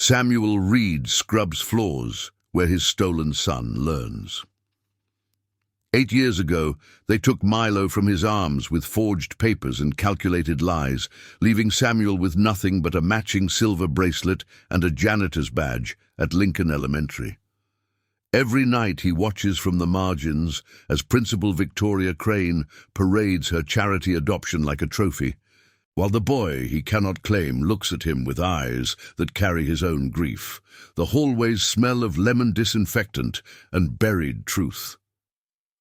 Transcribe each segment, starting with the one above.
Samuel Reed scrubs floors where his stolen son learns. 8 years ago, they took Milo from his arms with forged papers and calculated lies, leaving Samuel with nothing but a matching silver bracelet and a janitor's badge at Lincoln Elementary. Every night he watches from the margins as Principal Victoria Crane parades her charity adoption like a trophy, while the boy he cannot claim looks at him with eyes that carry his own grief. The hallways smell of lemon disinfectant and buried truth.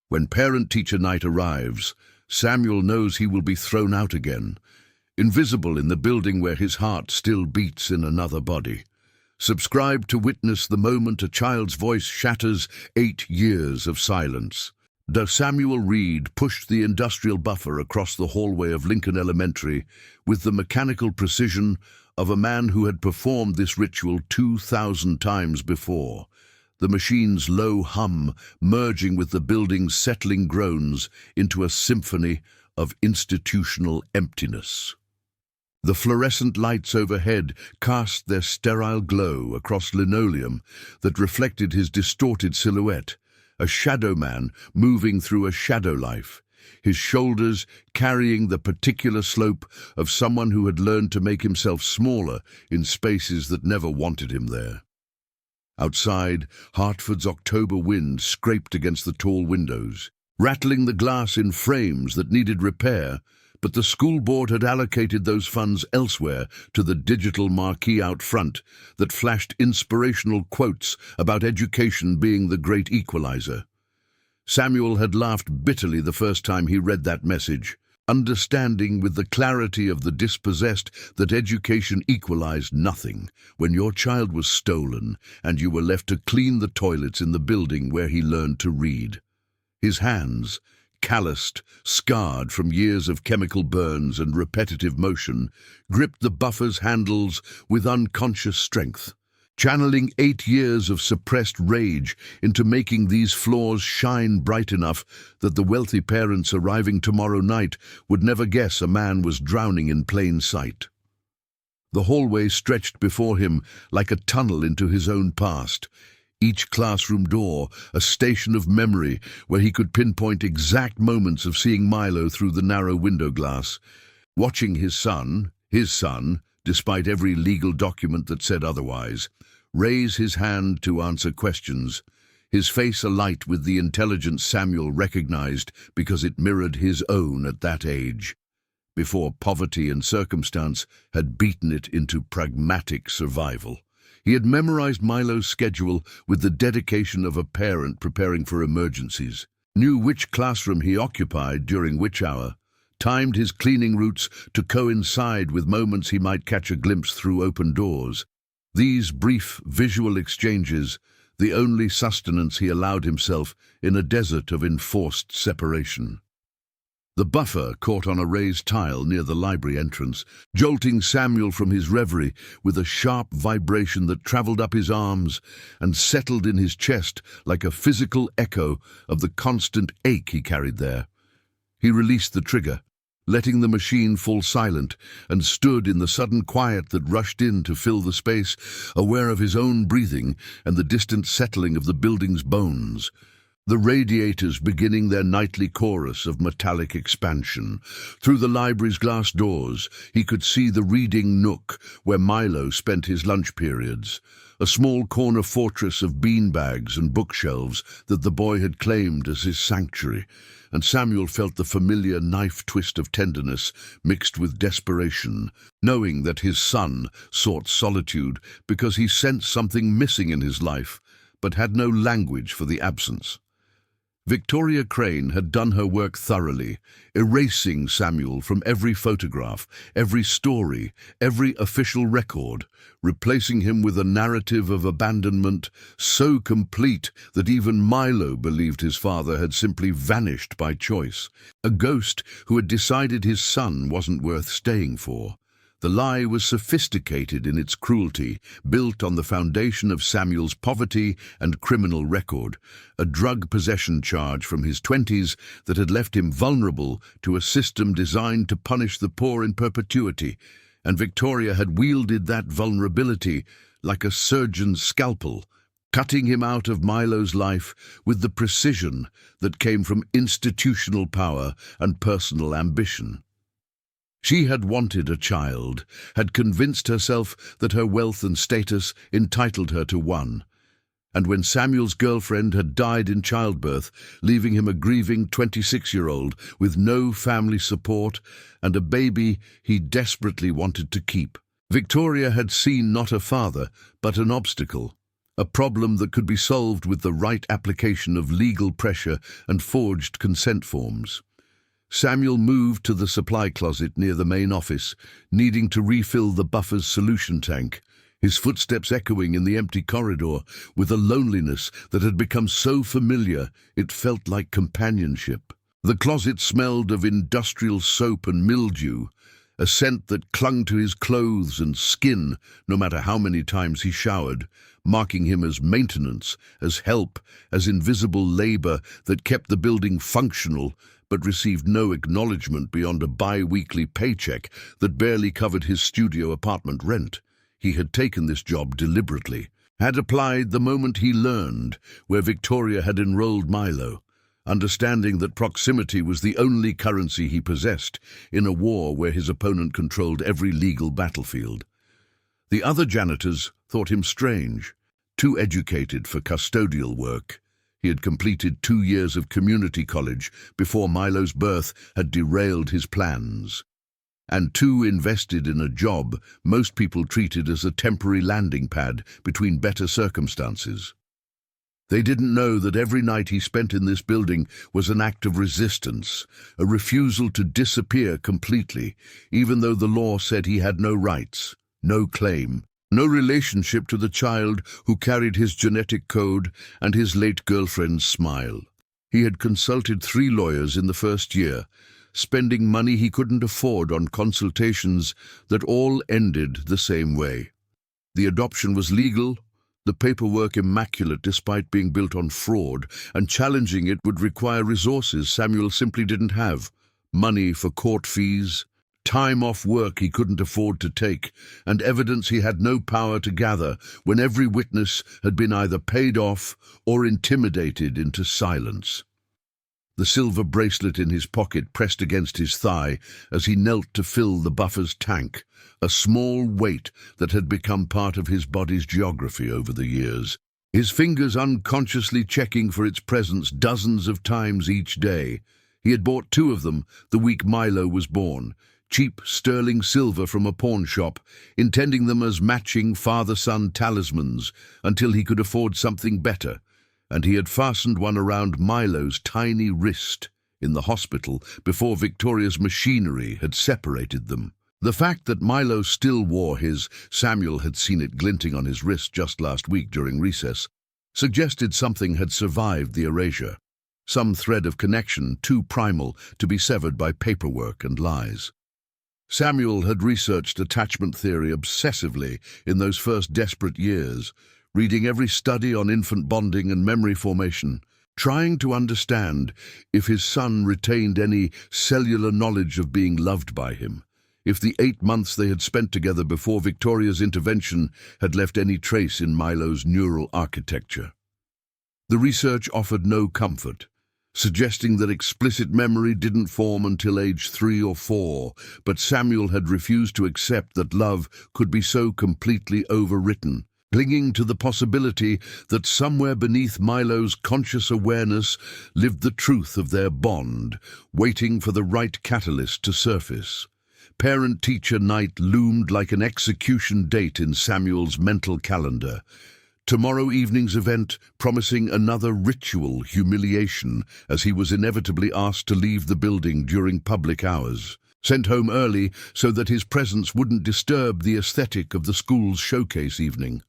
When parent-teacher night arrives, Samuel knows he will be thrown out again, invisible in the building where his heart still beats in another body. Subscribe to witness the moment a child's voice shatters 8 years of silence. Does Samuel Reed push the industrial buffer across the hallway of Lincoln Elementary with the mechanical precision of a man who had performed this ritual 2,000 times before, the machine's low hum merging with the building's settling groans into a symphony of institutional emptiness. The fluorescent lights overhead cast their sterile glow across linoleum that reflected his distorted silhouette, a shadow man moving through a shadow life, his shoulders carrying the particular slope of someone who had learned to make himself smaller in spaces that never wanted him there. Outside, Hartford's October wind scraped against the tall windows, rattling the glass in frames that needed repair, but the school board had allocated those funds elsewhere to the digital marquee out front that flashed inspirational quotes about education being the great equalizer. Samuel had laughed bitterly the first time he read that message, understanding with the clarity of the dispossessed that education equalized nothing when your child was stolen and you were left to clean the toilets in the building where he learned to read. His hands, calloused, scarred from years of chemical burns and repetitive motion, gripped the buffer's handles with unconscious strength, channeling 8 years of suppressed rage into making these floors shine bright enough that the wealthy parents arriving tomorrow night would never guess a man was drowning in plain sight. The hallway stretched before him like a tunnel into his own past, each classroom door a station of memory where he could pinpoint exact moments of seeing Milo through the narrow window glass, watching his son, despite every legal document that said otherwise, raise his hand to answer questions, his face alight with the intelligence Samuel recognized because it mirrored his own at that age, before poverty and circumstance had beaten it into pragmatic survival. He had memorized Milo's schedule with the dedication of a parent preparing for emergencies, knew which classroom he occupied during which hour, timed his cleaning routes to coincide with moments he might catch a glimpse through open doors. These brief visual exchanges, the only sustenance he allowed himself in a desert of enforced separation. The buffer caught on a raised tile near the library entrance, jolting Samuel from his reverie with a sharp vibration that traveled up his arms and settled in his chest like a physical echo of the constant ache he carried there. He released the trigger, letting the machine fall silent, and stood in the sudden quiet that rushed in to fill the space, aware of his own breathing and the distant settling of the building's bones. The radiators beginning their nightly chorus of metallic expansion. Through the library's glass doors, he could see the reading nook where Milo spent his lunch periods, a small corner fortress of beanbags and bookshelves that the boy had claimed as his sanctuary, and Samuel felt the familiar knife twist of tenderness mixed with desperation, knowing that his son sought solitude because he sensed something missing in his life, but had no language for the absence. Victoria Crane had done her work thoroughly, erasing Samuel from every photograph, every story, every official record, replacing him with a narrative of abandonment so complete that even Milo believed his father had simply vanished by choice, a ghost who had decided his son wasn't worth staying for. The lie was sophisticated in its cruelty, built on the foundation of Samuel's poverty and criminal record, a drug possession charge from his 20s that had left him vulnerable to a system designed to punish the poor in perpetuity, and Victoria had wielded that vulnerability like a surgeon's scalpel, cutting him out of Milo's life with the precision that came from institutional power and personal ambition. She had wanted a child, had convinced herself that her wealth and status entitled her to one. And when Samuel's girlfriend had died in childbirth, leaving him a grieving 26-year-old with no family support and a baby he desperately wanted to keep, Victoria had seen not a father, but an obstacle, a problem that could be solved with the right application of legal pressure and forged consent forms. Samuel moved to the supply closet near the main office, needing to refill the buffer's solution tank, his footsteps echoing in the empty corridor with a loneliness that had become so familiar it felt like companionship. The closet smelled of industrial soap and mildew, a scent that clung to his clothes and skin no matter how many times he showered, marking him as maintenance, as help, as invisible labor that kept the building functional but received no acknowledgement beyond a bi-weekly paycheck that barely covered his studio apartment rent. He had taken this job deliberately, had applied the moment he learned where Victoria had enrolled Milo, understanding that proximity was the only currency he possessed in a war where his opponent controlled every legal battlefield. The other janitors thought him strange, too educated for custodial work. He had completed 2 years of community college before Milo's birth had derailed his plans, and too invested in a job most people treated as a temporary landing pad between better circumstances. They didn't know that every night he spent in this building was an act of resistance, a refusal to disappear completely, even though the law said he had no rights, no claim, no relationship to the child who carried his genetic code and his late girlfriend's smile. He had consulted 3 lawyers in the first year, spending money he couldn't afford on consultations that all ended the same way. The adoption was legal, the paperwork immaculate despite being built on fraud, and challenging it would require resources Samuel simply didn't have: money for court fees, time off work he couldn't afford to take, and evidence he had no power to gather when every witness had been either paid off or intimidated into silence. The silver bracelet in his pocket pressed against his thigh as he knelt to fill the buffer's tank, a small weight that had become part of his body's geography over the years, his fingers unconsciously checking for its presence dozens of times each day. He had bought 2 of them the week Milo was born, cheap sterling silver from a pawn shop, intending them as matching father-son talismans until he could afford something better, and he had fastened one around Milo's tiny wrist in the hospital before Victoria's machinery had separated them. The fact that Milo still wore his, Samuel had seen it glinting on his wrist just last week during recess, suggested something had survived the erasure, some thread of connection too primal to be severed by paperwork and lies. Samuel had researched attachment theory obsessively in those first desperate years, reading every study on infant bonding and memory formation, trying to understand if his son retained any cellular knowledge of being loved by him, if the 8 months they had spent together before Victoria's intervention had left any trace in Milo's neural architecture. The research offered no comfort, suggesting that explicit memory didn't form until age 3 or 4, but Samuel had refused to accept that love could be so completely overwritten, clinging to the possibility that somewhere beneath Milo's conscious awareness lived the truth of their bond, waiting for the right catalyst to surface. Parent-teacher night loomed like an execution date in Samuel's mental calendar. Tomorrow evening's event promising another ritual humiliation as he was inevitably asked to leave the building during public hours, sent home early so that his presence wouldn't disturb the aesthetic of the school's showcase evening.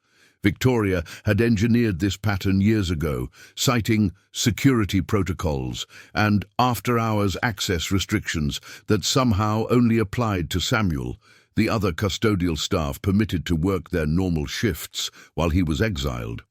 Victoria had engineered this pattern years ago, citing security protocols and after-hours access restrictions that somehow only applied to Samuel. The other custodial staff permitted to work their normal shifts while he was exiled.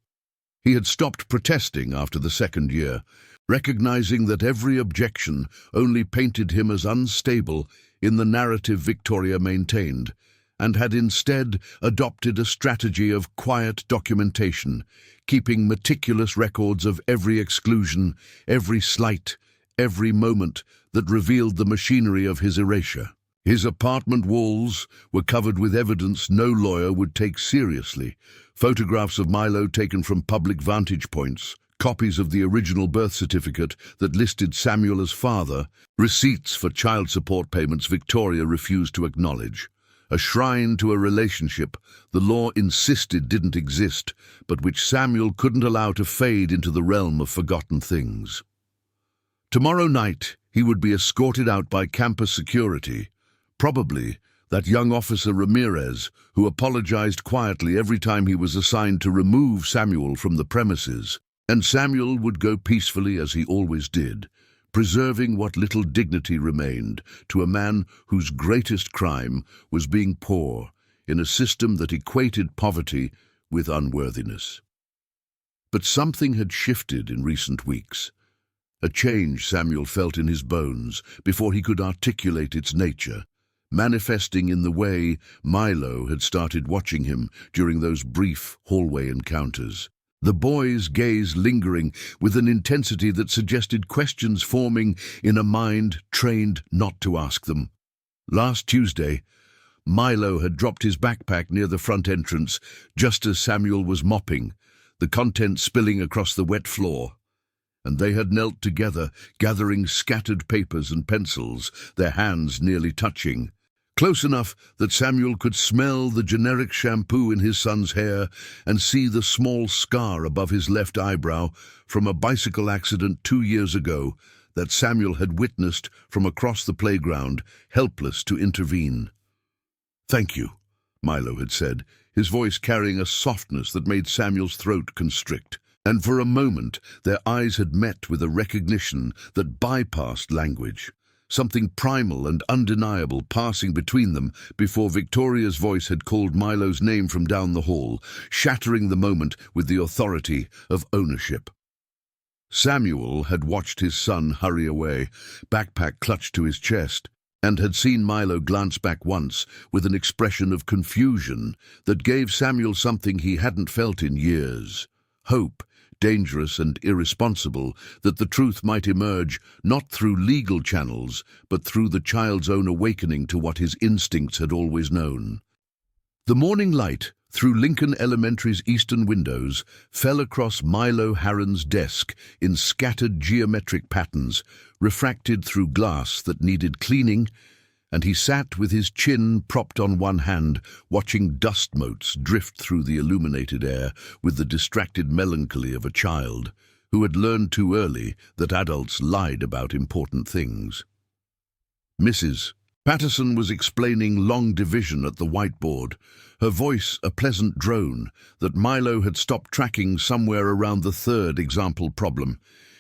He had stopped protesting after the 2nd year, recognizing that every objection only painted him as unstable in the narrative Victoria maintained, and had instead adopted a strategy of quiet documentation, keeping meticulous records of every exclusion, every slight, every moment that revealed the machinery of his erasure. His apartment walls were covered with evidence no lawyer would take seriously: photographs of Milo taken from public vantage points, copies of the original birth certificate that listed Samuel as father, receipts for child support payments Victoria refused to acknowledge, a shrine to a relationship the law insisted didn't exist, but which Samuel couldn't allow to fade into the realm of forgotten things. Tomorrow night, he would be escorted out by campus security, probably that young officer Ramirez, who apologized quietly every time he was assigned to remove Samuel from the premises, and Samuel would go peacefully as he always did, preserving what little dignity remained to a man whose greatest crime was being poor in a system that equated poverty with unworthiness. But something had shifted in recent weeks. A change Samuel felt in his bones before he could articulate its nature, manifesting in the way Milo had started watching him during those brief hallway encounters. The boy's gaze lingering with an intensity that suggested questions forming in a mind trained not to ask them. Last Tuesday, Milo had dropped his backpack near the front entrance just as Samuel was mopping, the contents spilling across the wet floor. And they had knelt together, gathering scattered papers and pencils, their hands nearly touching, close enough that Samuel could smell the generic shampoo in his son's hair and see the small scar above his left eyebrow from a bicycle accident 2 years ago that Samuel had witnessed from across the playground, helpless to intervene. "Thank you," Milo had said, his voice carrying a softness that made Samuel's throat constrict. And for a moment, their eyes had met with a recognition that bypassed language, something primal and undeniable passing between them before Victoria's voice had called Milo's name from down the hall, shattering the moment with the authority of ownership. Samuel had watched his son hurry away, backpack clutched to his chest, and had seen Milo glance back once with an expression of confusion that gave Samuel something he hadn't felt in years: hope, dangerous and irresponsible, that the truth might emerge not through legal channels, but through the child's own awakening to what his instincts had always known. The morning light, through Lincoln Elementary's eastern windows, fell across Milo Harron's desk in scattered geometric patterns, refracted through glass that needed cleaning, and he sat with his chin propped on one hand, watching dust motes drift through the illuminated air with the distracted melancholy of a child who had learned too early that adults lied about important things. Mrs. Patterson was explaining long division at the whiteboard, her voice a pleasant drone that Milo had stopped tracking somewhere around the third example problem,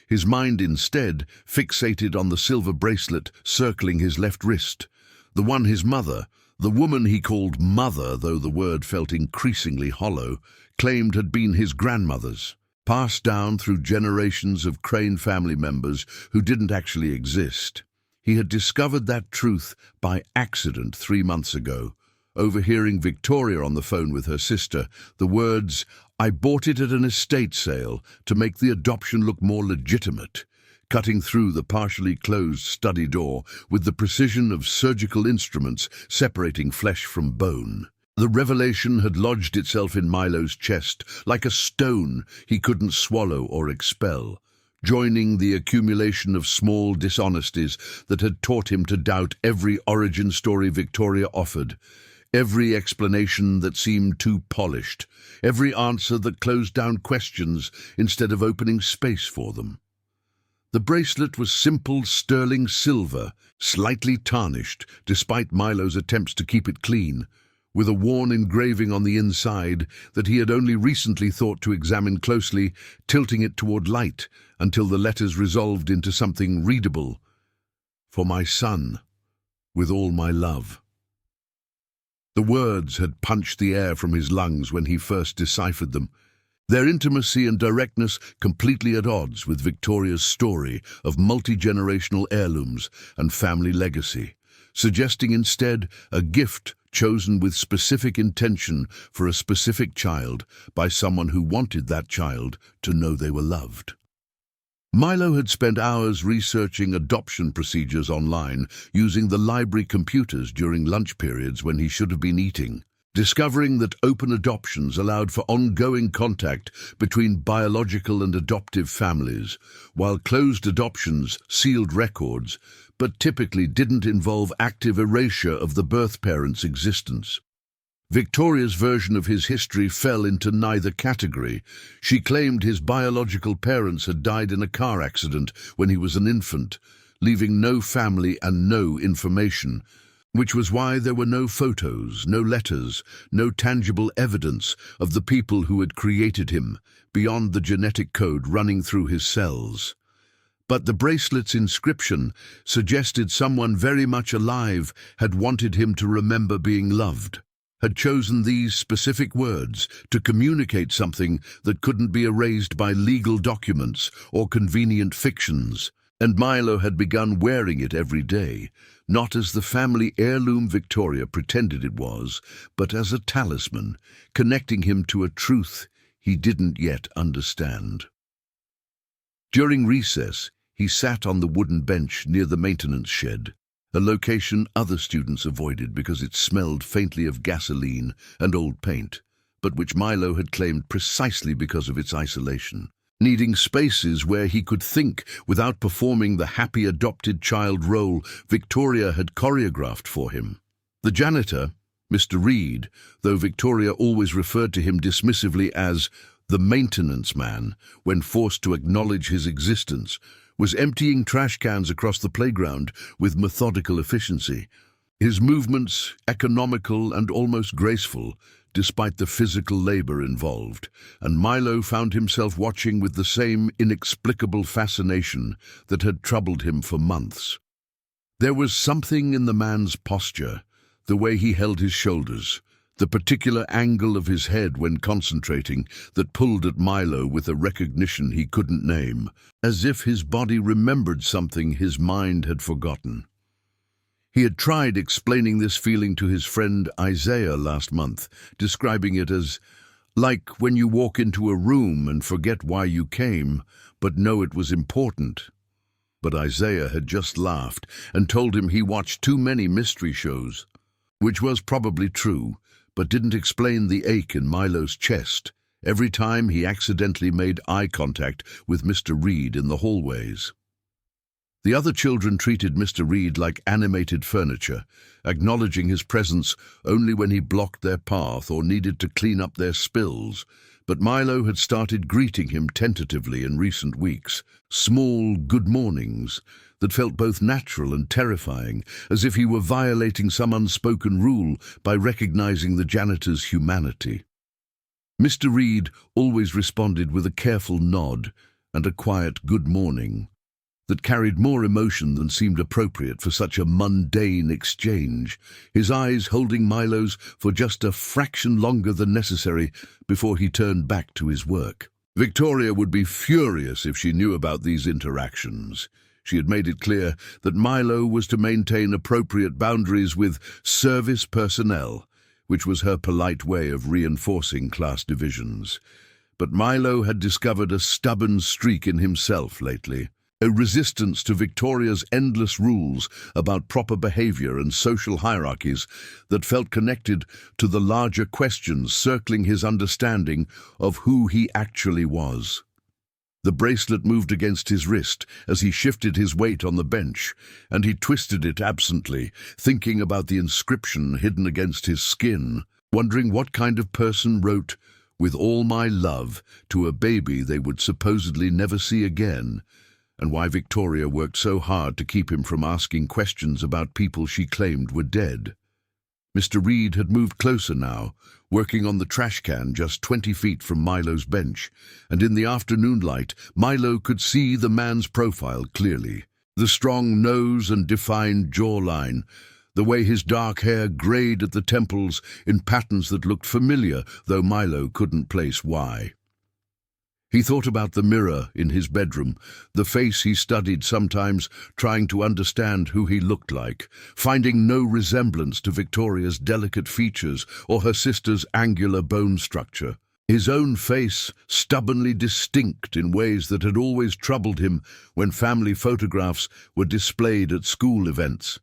his mind instead fixated on the silver bracelet circling his left wrist, the one his mother, the woman he called mother, though the word felt increasingly hollow, claimed had been his grandmother's, passed down through generations of Crane family members who didn't actually exist. He had discovered that truth by accident 3 months ago, overhearing Victoria on the phone with her sister, the words, "I bought it at an estate sale to make the adoption look more legitimate," cutting through the partially closed study door with the precision of surgical instruments separating flesh from bone. The revelation had lodged itself in Milo's chest like a stone he couldn't swallow or expel, joining the accumulation of small dishonesties that had taught him to doubt every origin story Victoria offered, every explanation that seemed too polished, every answer that closed down questions instead of opening space for them. The bracelet was simple sterling silver, slightly tarnished, despite Milo's attempts to keep it clean, with a worn engraving on the inside that he had only recently thought to examine closely, tilting it toward light until the letters resolved into something readable. "For my son, with all my love." The words had punched the air from his lungs when he first deciphered them, their intimacy and directness completely at odds with Victoria's story of multi-generational heirlooms and family legacy, suggesting instead a gift chosen with specific intention for a specific child by someone who wanted that child to know they were loved. Milo had spent hours researching adoption procedures online using the library computers during lunch periods when he should have been eating, discovering that open adoptions allowed for ongoing contact between biological and adoptive families, while closed adoptions sealed records, but typically didn't involve active erasure of the birth parent's existence. Victoria's version of his history fell into neither category. She claimed his biological parents had died in a car accident when he was an infant, leaving no family and no information, which was why there were no photos, no letters, no tangible evidence of the people who had created him, beyond the genetic code running through his cells. But the bracelet's inscription suggested someone very much alive had wanted him to remember being loved, had chosen these specific words to communicate something that couldn't be erased by legal documents or convenient fictions, and Milo had begun wearing it every day, not as the family heirloom Victoria pretended it was, but as a talisman, connecting him to a truth he didn't yet understand. During recess, he sat on the wooden bench near the maintenance shed, a location other students avoided because it smelled faintly of gasoline and old paint, but which Milo had claimed precisely because of its isolation. Needing spaces where he could think without performing the happy adopted child role Victoria had choreographed for him. The janitor, Mr. Reed, though Victoria always referred to him dismissively as the maintenance man when forced to acknowledge his existence, was emptying trash cans across the playground with methodical efficiency, his movements economical and almost graceful, despite the physical labor involved, and Milo found himself watching with the same inexplicable fascination that had troubled him for months. There was something in the man's posture, the way he held his shoulders, the particular angle of his head when concentrating, that pulled at Milo with a recognition he couldn't name, as if his body remembered something his mind had forgotten. He had tried explaining this feeling to his friend Isaiah last month, describing it as like when you walk into a room and forget why you came, but know it was important. But Isaiah had just laughed and told him he watched too many mystery shows, which was probably true, but didn't explain the ache in Milo's chest every time he accidentally made eye contact with Mr. Reed in the hallways. The other children treated Mr. Reed like animated furniture, acknowledging his presence only when he blocked their path or needed to clean up their spills, but Milo had started greeting him tentatively in recent weeks, small good mornings that felt both natural and terrifying, as if he were violating some unspoken rule by recognizing the janitor's humanity. Mr. Reed always responded with a careful nod and a quiet good morning that carried more emotion than seemed appropriate for such a mundane exchange, his eyes holding Milo's for just a fraction longer than necessary before he turned back to his work. Victoria would be furious if she knew about these interactions. She had made it clear that Milo was to maintain appropriate boundaries with service personnel, which was her polite way of reinforcing class divisions. But Milo had discovered a stubborn streak in himself lately, a resistance to Victoria's endless rules about proper behavior and social hierarchies that felt connected to the larger questions circling his understanding of who he actually was. The bracelet moved against his wrist as he shifted his weight on the bench, and he twisted it absently, thinking about the inscription hidden against his skin, wondering what kind of person wrote, "With all my love," to a baby they would supposedly never see again, and why Victoria worked so hard to keep him from asking questions about people she claimed were dead. Mr. Reed had moved closer now, working on the trash can just 20 feet from Milo's bench, and in the afternoon light, Milo could see the man's profile clearly. The strong nose and defined jawline, the way his dark hair grayed at the temples in patterns that looked familiar, though Milo couldn't place why. He thought about the mirror in his bedroom, the face he studied sometimes, trying to understand who he looked like, finding no resemblance to Victoria's delicate features or her sister's angular bone structure. His own face, stubbornly distinct in ways that had always troubled him when family photographs were displayed at school events.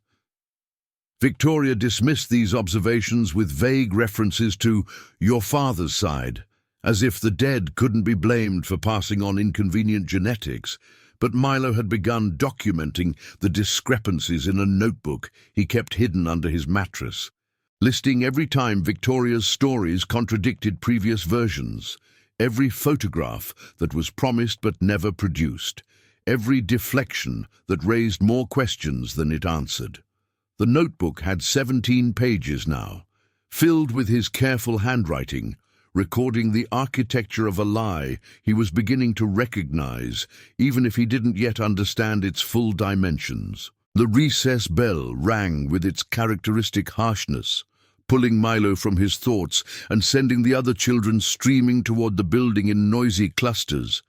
Victoria dismissed these observations with vague references to your father's side, as if the dead couldn't be blamed for passing on inconvenient genetics. But Milo had begun documenting the discrepancies in a notebook he kept hidden under his mattress, listing every time Victoria's stories contradicted previous versions, every photograph that was promised but never produced, every deflection that raised more questions than it answered. The notebook had 17 pages now, filled with his careful handwriting, recording the architecture of a lie he was beginning to recognize, even if he didn't yet understand its full dimensions. The recess bell rang with its characteristic harshness, pulling Milo from his thoughts and sending the other children streaming toward the building in noisy clusters.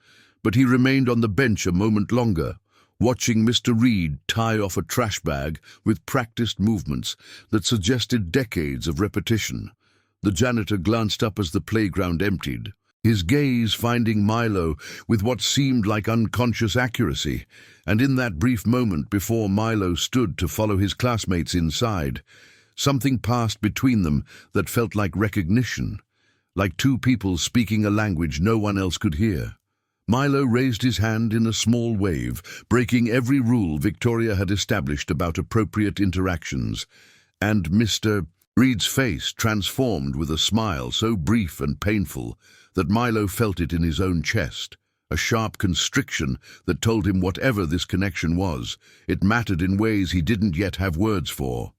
But he remained on the bench a moment longer, watching Mr. Reed tie off a trash bag with practiced movements that suggested decades of repetition. The janitor glanced up as the playground emptied, his gaze finding Milo with what seemed like unconscious accuracy, and in that brief moment before Milo stood to follow his classmates inside, something passed between them that felt like recognition, like two people speaking a language no one else could hear. Milo raised his hand in a small wave, breaking every rule Victoria had established about appropriate interactions, and Mr. Reed's face transformed with a smile so brief and painful that Milo felt it in his own chest, a sharp constriction that told him whatever this connection was, it mattered in ways he didn't yet have words for.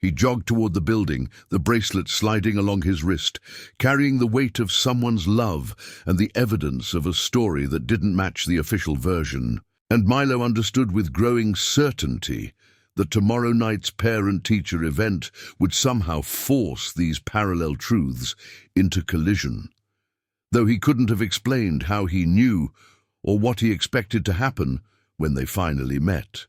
He jogged toward the building, the bracelet sliding along his wrist, carrying the weight of someone's love and the evidence of a story that didn't match the official version. And Milo understood with growing certainty that tomorrow night's parent-teacher event would somehow force these parallel truths into collision, though he couldn't have explained how he knew or what he expected to happen when they finally met.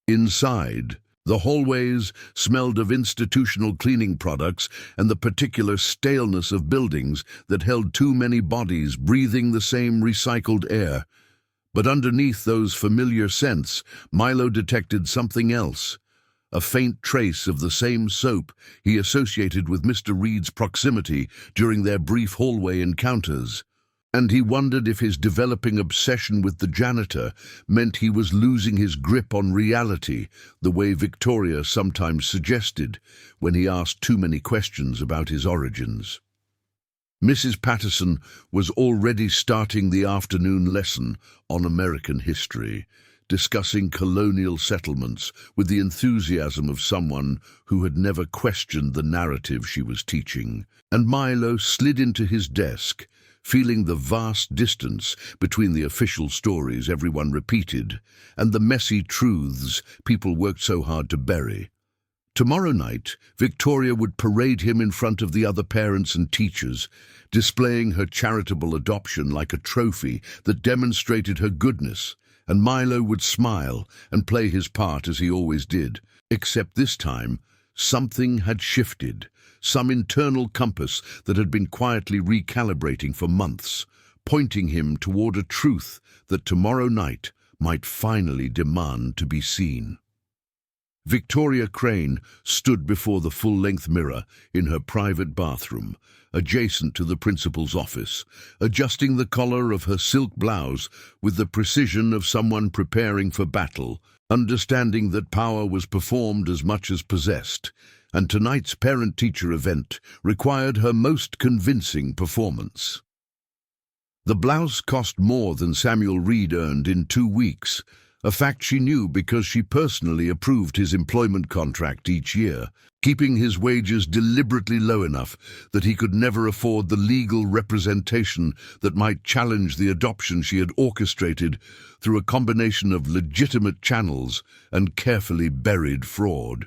Inside, the hallways smelled of institutional cleaning products and the particular staleness of buildings that held too many bodies breathing the same recycled air. But underneath those familiar scents, Milo detected something else, a faint trace of the same soap he associated with Mr. Reed's proximity during their brief hallway encounters. And he wondered if his developing obsession with the janitor meant he was losing his grip on reality, the way Victoria sometimes suggested when he asked too many questions about his origins. Mrs. Patterson was already starting the afternoon lesson on American history, discussing colonial settlements with the enthusiasm of someone who had never questioned the narrative she was teaching. And Milo slid into his desk, feeling the vast distance between the official stories everyone repeated and the messy truths people worked so hard to bury. Tomorrow night, Victoria would parade him in front of the other parents and teachers, displaying her charitable adoption like a trophy that demonstrated her goodness, and Milo would smile and play his part as he always did. Except this time, something had shifted, some internal compass that had been quietly recalibrating for months, pointing him toward a truth that tomorrow night might finally demand to be seen. Victoria Crane stood before the full-length mirror in her private bathroom, adjacent to the principal's office, adjusting the collar of her silk blouse with the precision of someone preparing for battle, understanding that power was performed as much as possessed, and tonight's parent-teacher event required her most convincing performance. The blouse cost more than Samuel Reed earned in 2 weeks, a fact she knew because she personally approved his employment contract each year, keeping his wages deliberately low enough that he could never afford the legal representation that might challenge the adoption she had orchestrated through a combination of legitimate channels and carefully buried fraud.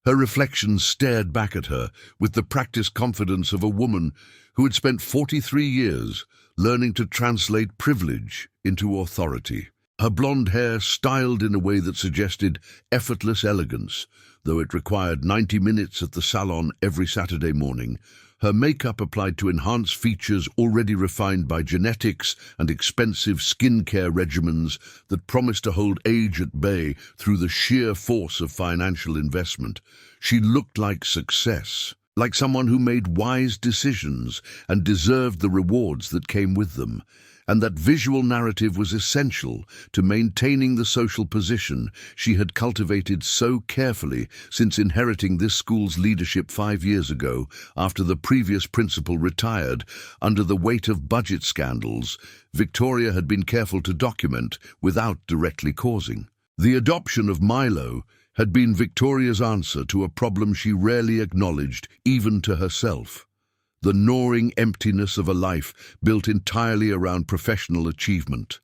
Her reflection stared back at her with the practiced confidence of a woman who had spent 43 years learning to translate privilege into authority. Her blonde hair styled in a way that suggested effortless elegance, though it required 90 minutes at the salon every Saturday morning. Her makeup applied to enhance features already refined by genetics and expensive skincare regimens that promised to hold age at bay through the sheer force of financial investment. She looked like success, like someone who made wise decisions and deserved the rewards that came with them. And that visual narrative was essential to maintaining the social position she had cultivated so carefully since inheriting this school's leadership 5 years ago after the previous principal retired. Under the weight of budget scandals, Victoria had been careful to document without directly causing. The adoption of Milo had been Victoria's answer to a problem she rarely acknowledged, even to herself. The gnawing emptiness of a life built entirely around professional achievement.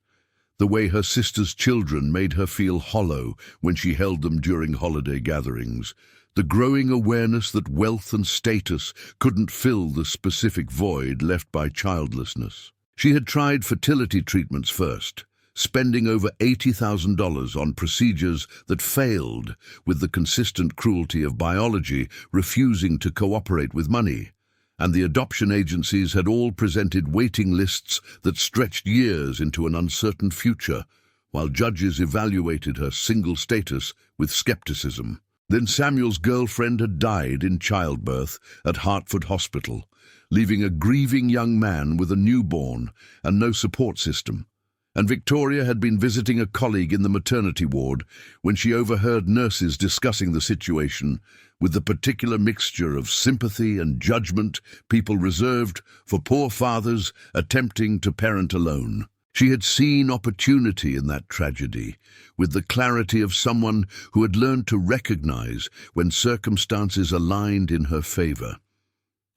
The way her sister's children made her feel hollow when she held them during holiday gatherings. The growing awareness that wealth and status couldn't fill the specific void left by childlessness. She had tried fertility treatments first, spending over $80,000 on procedures that failed, with the consistent cruelty of biology refusing to cooperate with money. And the adoption agencies had all presented waiting lists that stretched years into an uncertain future, while judges evaluated her single status with skepticism. Then Samuel's girlfriend had died in childbirth at Hartford Hospital, leaving a grieving young man with a newborn and no support system. And Victoria had been visiting a colleague in the maternity ward when she overheard nurses discussing the situation with the particular mixture of sympathy and judgment people reserved for poor fathers attempting to parent alone. She had seen opportunity in that tragedy, with the clarity of someone who had learned to recognize when circumstances aligned in her favor.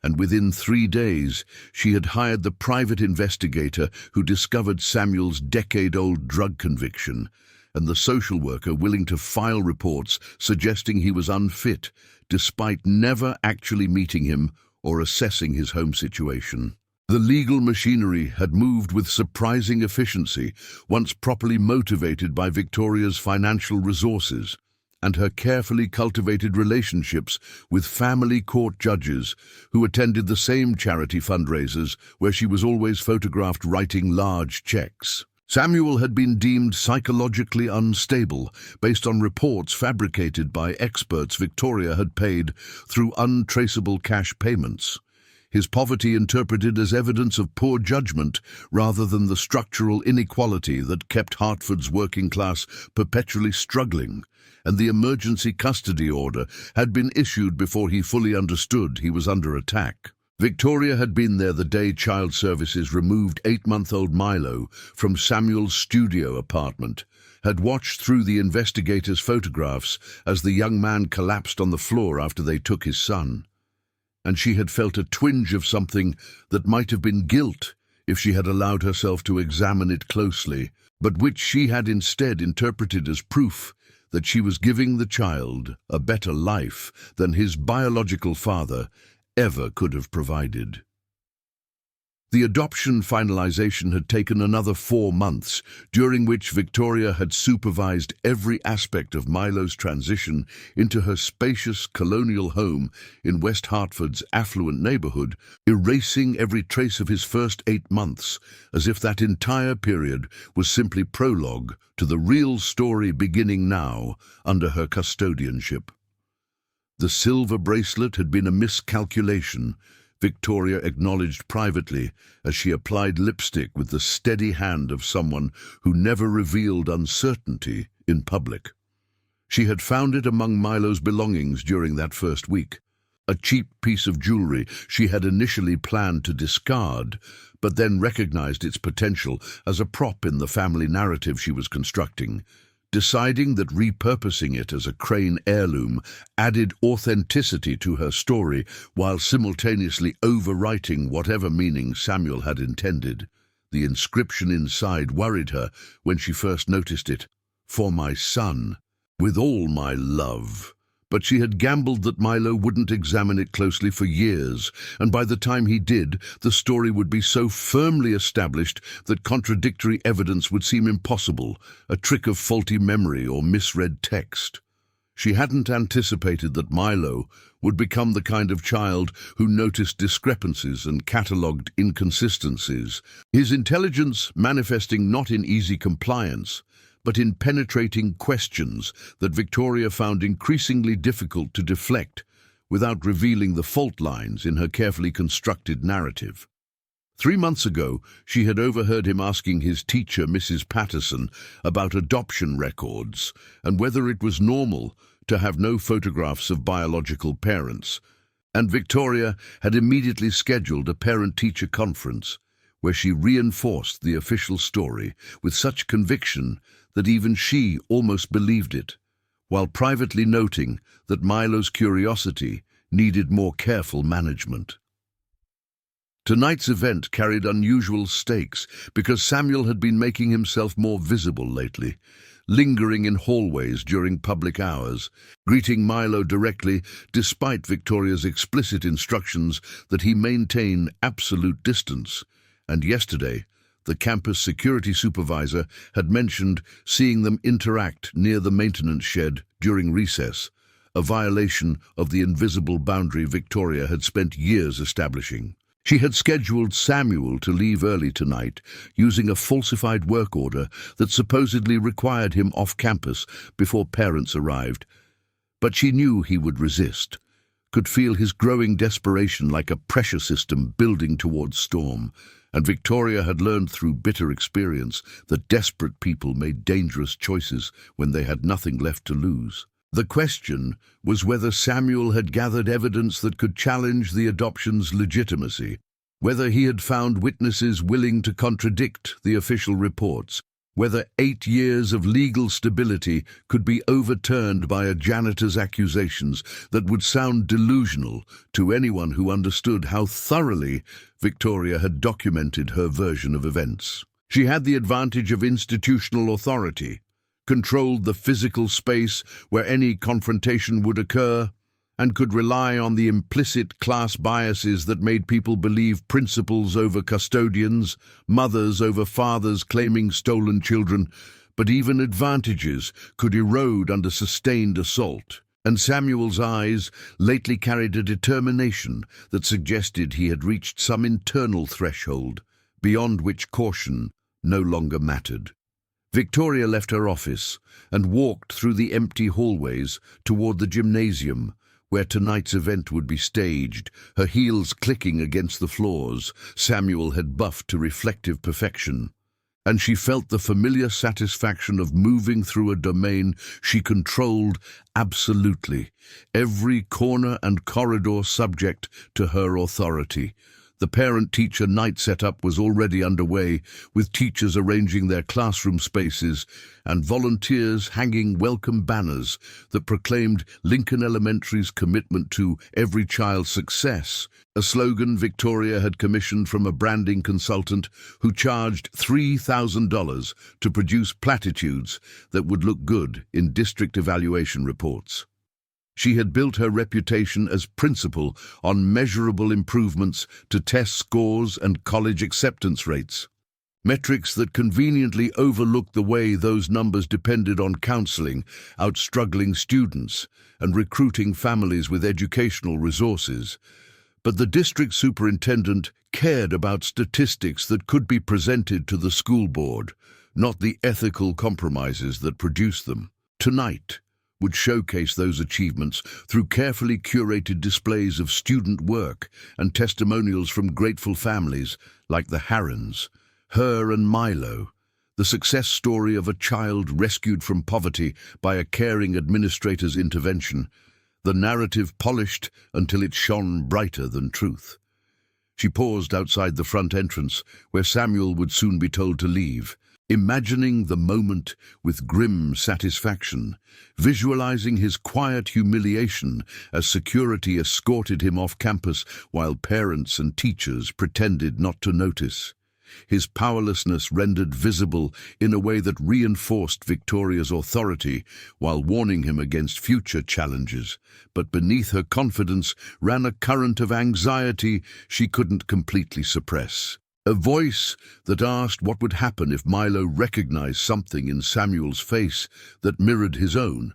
And within 3 days, she had hired the private investigator who discovered Samuel's decade-old drug conviction, and the social worker willing to file reports suggesting he was unfit, despite never actually meeting him or assessing his home situation. The legal machinery had moved with surprising efficiency once properly motivated by Victoria's financial resources and her carefully cultivated relationships with family court judges who attended the same charity fundraisers where she was always photographed writing large checks. Samuel had been deemed psychologically unstable based on reports fabricated by experts Victoria had paid through untraceable cash payments. His poverty interpreted as evidence of poor judgment rather than the structural inequality that kept Hartford's working class perpetually struggling, and the emergency custody order had been issued before he fully understood he was under attack. Victoria had been there the day Child Services removed 8-month-old Milo from Samuel's studio apartment, had watched through the investigators' photographs as the young man collapsed on the floor after they took his son. And she had felt a twinge of something that might have been guilt if she had allowed herself to examine it closely, but which she had instead interpreted as proof that she was giving the child a better life than his biological father ever could have provided. The adoption finalization had taken another 4 months, during which Victoria had supervised every aspect of Milo's transition into her spacious colonial home in West Hartford's affluent neighborhood, erasing every trace of his first 8 months, as if that entire period was simply prologue to the real story beginning now under her custodianship. The silver bracelet had been a miscalculation, Victoria acknowledged privately as she applied lipstick with the steady hand of someone who never revealed uncertainty in public. She had found it among Milo's belongings during that first week, a cheap piece of jewelry she had initially planned to discard, but then recognized its potential as a prop in the family narrative she was constructing, deciding that repurposing it as a Crane heirloom added authenticity to her story while simultaneously overwriting whatever meaning Samuel had intended. The inscription inside worried her when she first noticed it. "For my son, with all my love, But she had gambled that Milo wouldn't examine it closely for years, and by the time he did, the story would be so firmly established that contradictory evidence would seem impossible, a trick of faulty memory or misread text. She hadn't anticipated that Milo would become the kind of child who noticed discrepancies and catalogued inconsistencies, his intelligence manifesting not in easy compliance, but in penetrating questions that Victoria found increasingly difficult to deflect without revealing the fault lines in her carefully constructed narrative. 3 months ago, she had overheard him asking his teacher, Mrs. Patterson, about adoption records and whether it was normal to have no photographs of biological parents, and Victoria had immediately scheduled a parent-teacher conference where she reinforced the official story with such conviction that even she almost believed it, while privately noting that Milo's curiosity needed more careful management. Tonight's event carried unusual stakes because Samuel had been making himself more visible lately, lingering in hallways during public hours, greeting Milo directly despite Victoria's explicit instructions that he maintain absolute distance. And yesterday, the campus security supervisor had mentioned seeing them interact near the maintenance shed during recess, a violation of the invisible boundary Victoria had spent years establishing. She had scheduled Samuel to leave early tonight, using a falsified work order that supposedly required him off campus before parents arrived. But she knew he would resist, could feel his growing desperation like a pressure system building towards storm, and Victoria had learned through bitter experience that desperate people made dangerous choices when they had nothing left to lose. The question was whether Samuel had gathered evidence that could challenge the adoption's legitimacy, whether he had found witnesses willing to contradict the official reports, whether 8 years of legal stability could be overturned by a janitor's accusations that would sound delusional to anyone who understood how thoroughly Victoria had documented her version of events. She had the advantage of institutional authority, controlled the physical space where any confrontation would occur, and could rely on the implicit class biases that made people believe principals over custodians, mothers over fathers claiming stolen children, but even advantages could erode under sustained assault. And Samuel's eyes lately carried a determination that suggested he had reached some internal threshold, beyond which caution no longer mattered. Victoria left her office and walked through the empty hallways toward the gymnasium, where tonight's event would be staged, her heels clicking against the floors Samuel had buffed to reflective perfection. And she felt the familiar satisfaction of moving through a domain she controlled absolutely, every corner and corridor subject to her authority. The parent-teacher night setup was already underway, with teachers arranging their classroom spaces and volunteers hanging welcome banners that proclaimed Lincoln Elementary's commitment to every child's success, a slogan Victoria had commissioned from a branding consultant who charged $3,000 to produce platitudes that would look good in district evaluation reports. She had built her reputation as principal on measurable improvements to test scores and college acceptance rates, metrics that conveniently overlooked the way those numbers depended on counseling out struggling students and recruiting families with educational resources. But the district superintendent cared about statistics that could be presented to the school board, not the ethical compromises that produced them. Tonight would showcase those achievements through carefully curated displays of student work and testimonials from grateful families like the Harrons, her and Milo, the success story of a child rescued from poverty by a caring administrator's intervention, the narrative polished until it shone brighter than truth. She paused outside the front entrance, where Samuel would soon be told to leave, imagining the moment with grim satisfaction, visualizing his quiet humiliation as security escorted him off campus while parents and teachers pretended not to notice. his powerlessness rendered visible in a way that reinforced Victoria's authority while warning him against future challenges. But beneath her confidence ran a current of anxiety she couldn't completely suppress. A voice that asked what would happen if Milo recognized something in Samuel's face that mirrored his own.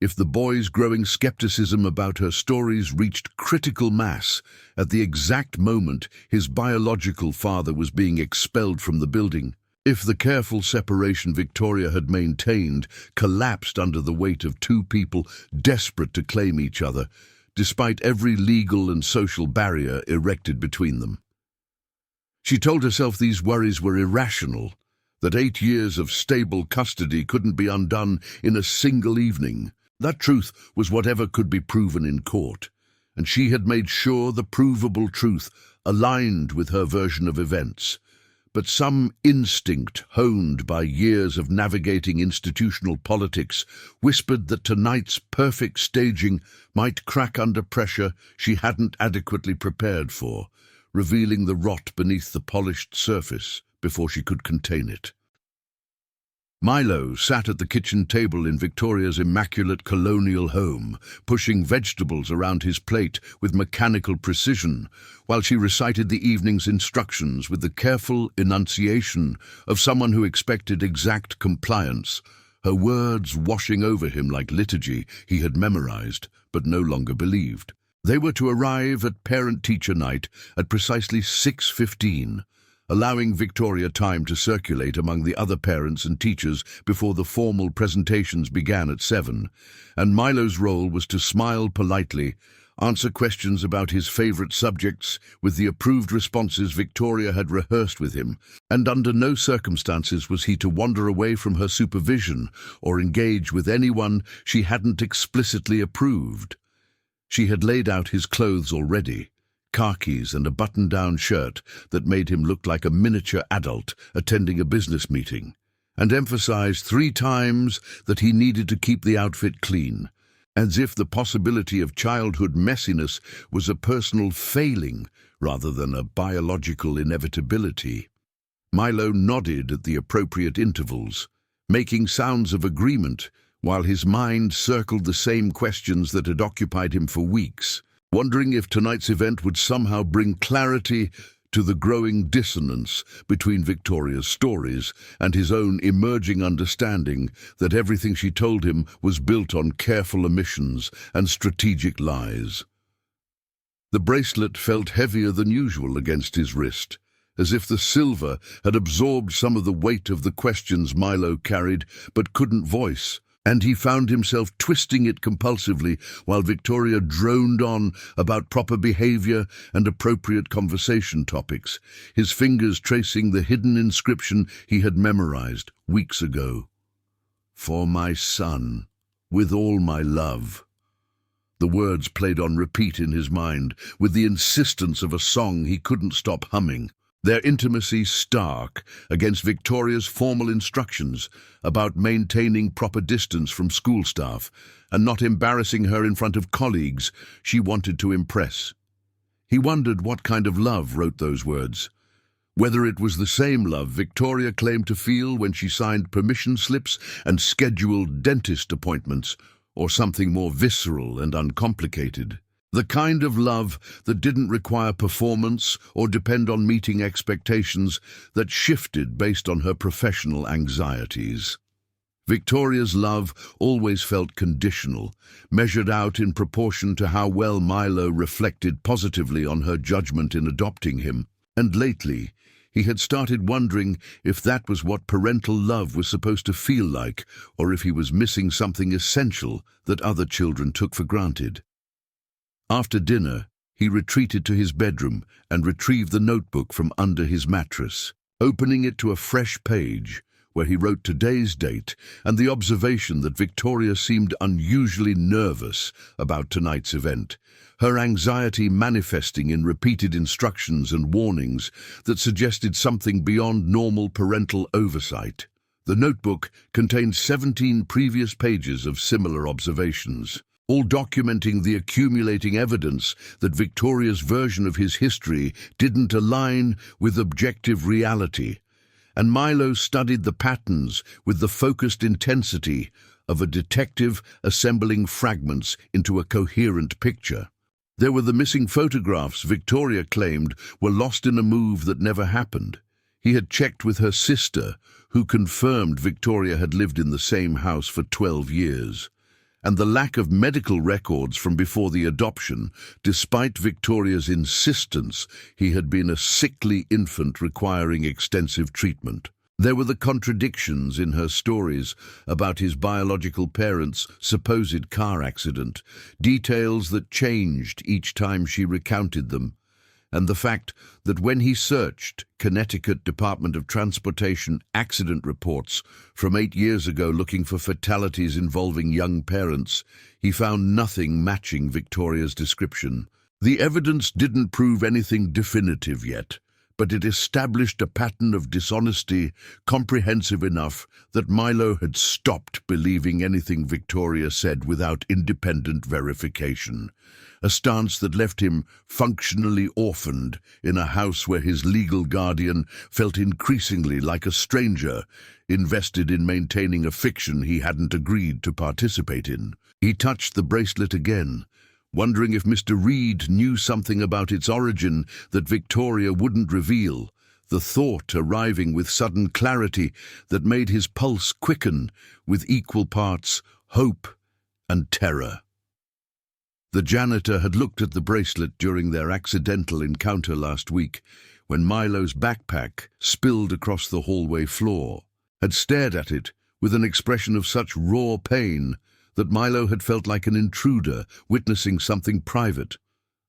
If the boy's growing skepticism about her stories reached critical mass at the exact moment his biological father was being expelled from the building. If the careful separation Victoria had maintained collapsed under the weight of two people desperate to claim each other, despite every legal and social barrier erected between them. She told herself these worries were irrational, that 8 years of stable custody couldn't be undone in a single evening. That truth was whatever could be proven in court, and she had made sure the provable truth aligned with her version of events. But some instinct honed by years of navigating institutional politics whispered that tonight's perfect staging might crack under pressure she hadn't adequately prepared for, revealing the rot beneath the polished surface before she could contain it. Milo sat at the kitchen table in Victoria's immaculate colonial home, pushing vegetables around his plate with mechanical precision, while she recited the evening's instructions with the careful enunciation of someone who expected exact compliance, her words washing over him like liturgy he had memorized but no longer believed. They were to arrive at parent-teacher night at precisely 6:15, allowing Victoria time to circulate among the other parents and teachers before the formal presentations began at 7, and Milo's role was to smile politely, answer questions about his favorite subjects with the approved responses Victoria had rehearsed with him, and under no circumstances was he to wander away from her supervision or engage with anyone she hadn't explicitly approved. She had laid out his clothes already, khakis and a button-down shirt that made him look like a miniature adult attending a business meeting, and emphasized 3 times that he needed to keep the outfit clean, as if the possibility of childhood messiness was a personal failing rather than a biological inevitability. Milo nodded at the appropriate intervals, making sounds of agreement, while his mind circled the same questions that had occupied him for weeks, wondering if tonight's event would somehow bring clarity to the growing dissonance between Victoria's stories and his own emerging understanding that everything she told him was built on careful omissions and strategic lies. The bracelet felt heavier than usual against his wrist, as if the silver had absorbed some of the weight of the questions Milo carried but couldn't voice, and he found himself twisting it compulsively while Victoria droned on about proper behavior and appropriate conversation topics, his fingers tracing the hidden inscription he had memorized weeks ago. "For my son, with all my love." The words played on repeat in his mind, with the insistence of a song he couldn't stop humming, their intimacy stark against Victoria's formal instructions about maintaining proper distance from school staff and not embarrassing her in front of colleagues she wanted to impress. He wondered what kind of love wrote those words, whether it was the same love Victoria claimed to feel when she signed permission slips and scheduled dentist appointments, or something more visceral and uncomplicated. The kind of love that didn't require performance or depend on meeting expectations, that shifted based on her professional anxieties. Victoria's love always felt conditional, measured out in proportion to how well Milo reflected positively on her judgment in adopting him. And lately, he had started wondering if that was what parental love was supposed to feel like, or if he was missing something essential that other children took for granted. After dinner, he retreated to his bedroom and retrieved the notebook from under his mattress, opening it to a fresh page where he wrote today's date and the observation that Victoria seemed unusually nervous about tonight's event, her anxiety manifesting in repeated instructions and warnings that suggested something beyond normal parental oversight. The notebook contained 17 previous pages of similar observations, all documenting the accumulating evidence that Victoria's version of his history didn't align with objective reality. And Milo studied the patterns with the focused intensity of a detective assembling fragments into a coherent picture. There were the missing photographs Victoria claimed were lost in a move that never happened. He had checked with her sister, who confirmed Victoria had lived in the same house for 12 years. And the lack of medical records from before the adoption, despite Victoria's insistence he had been a sickly infant requiring extensive treatment. There were the contradictions in her stories about his biological parents' supposed car accident, details that changed each time she recounted them, and the fact that when he searched Connecticut Department of Transportation accident reports from 8 years ago looking for fatalities involving young parents, he found nothing matching Victoria's description. The evidence didn't prove anything definitive yet, but it established a pattern of dishonesty comprehensive enough that Milo had stopped believing anything Victoria said without independent verification. A stance that left him functionally orphaned in a house where his legal guardian felt increasingly like a stranger, invested in maintaining a fiction he hadn't agreed to participate in. He touched the bracelet again, wondering if Mr. Reed knew something about its origin that Victoria wouldn't reveal, the thought arriving with sudden clarity that made his pulse quicken with equal parts hope and terror. The janitor had looked at the bracelet during their accidental encounter last week, when Milo's backpack spilled across the hallway floor, had stared at it with an expression of such raw pain that Milo had felt like an intruder witnessing something private.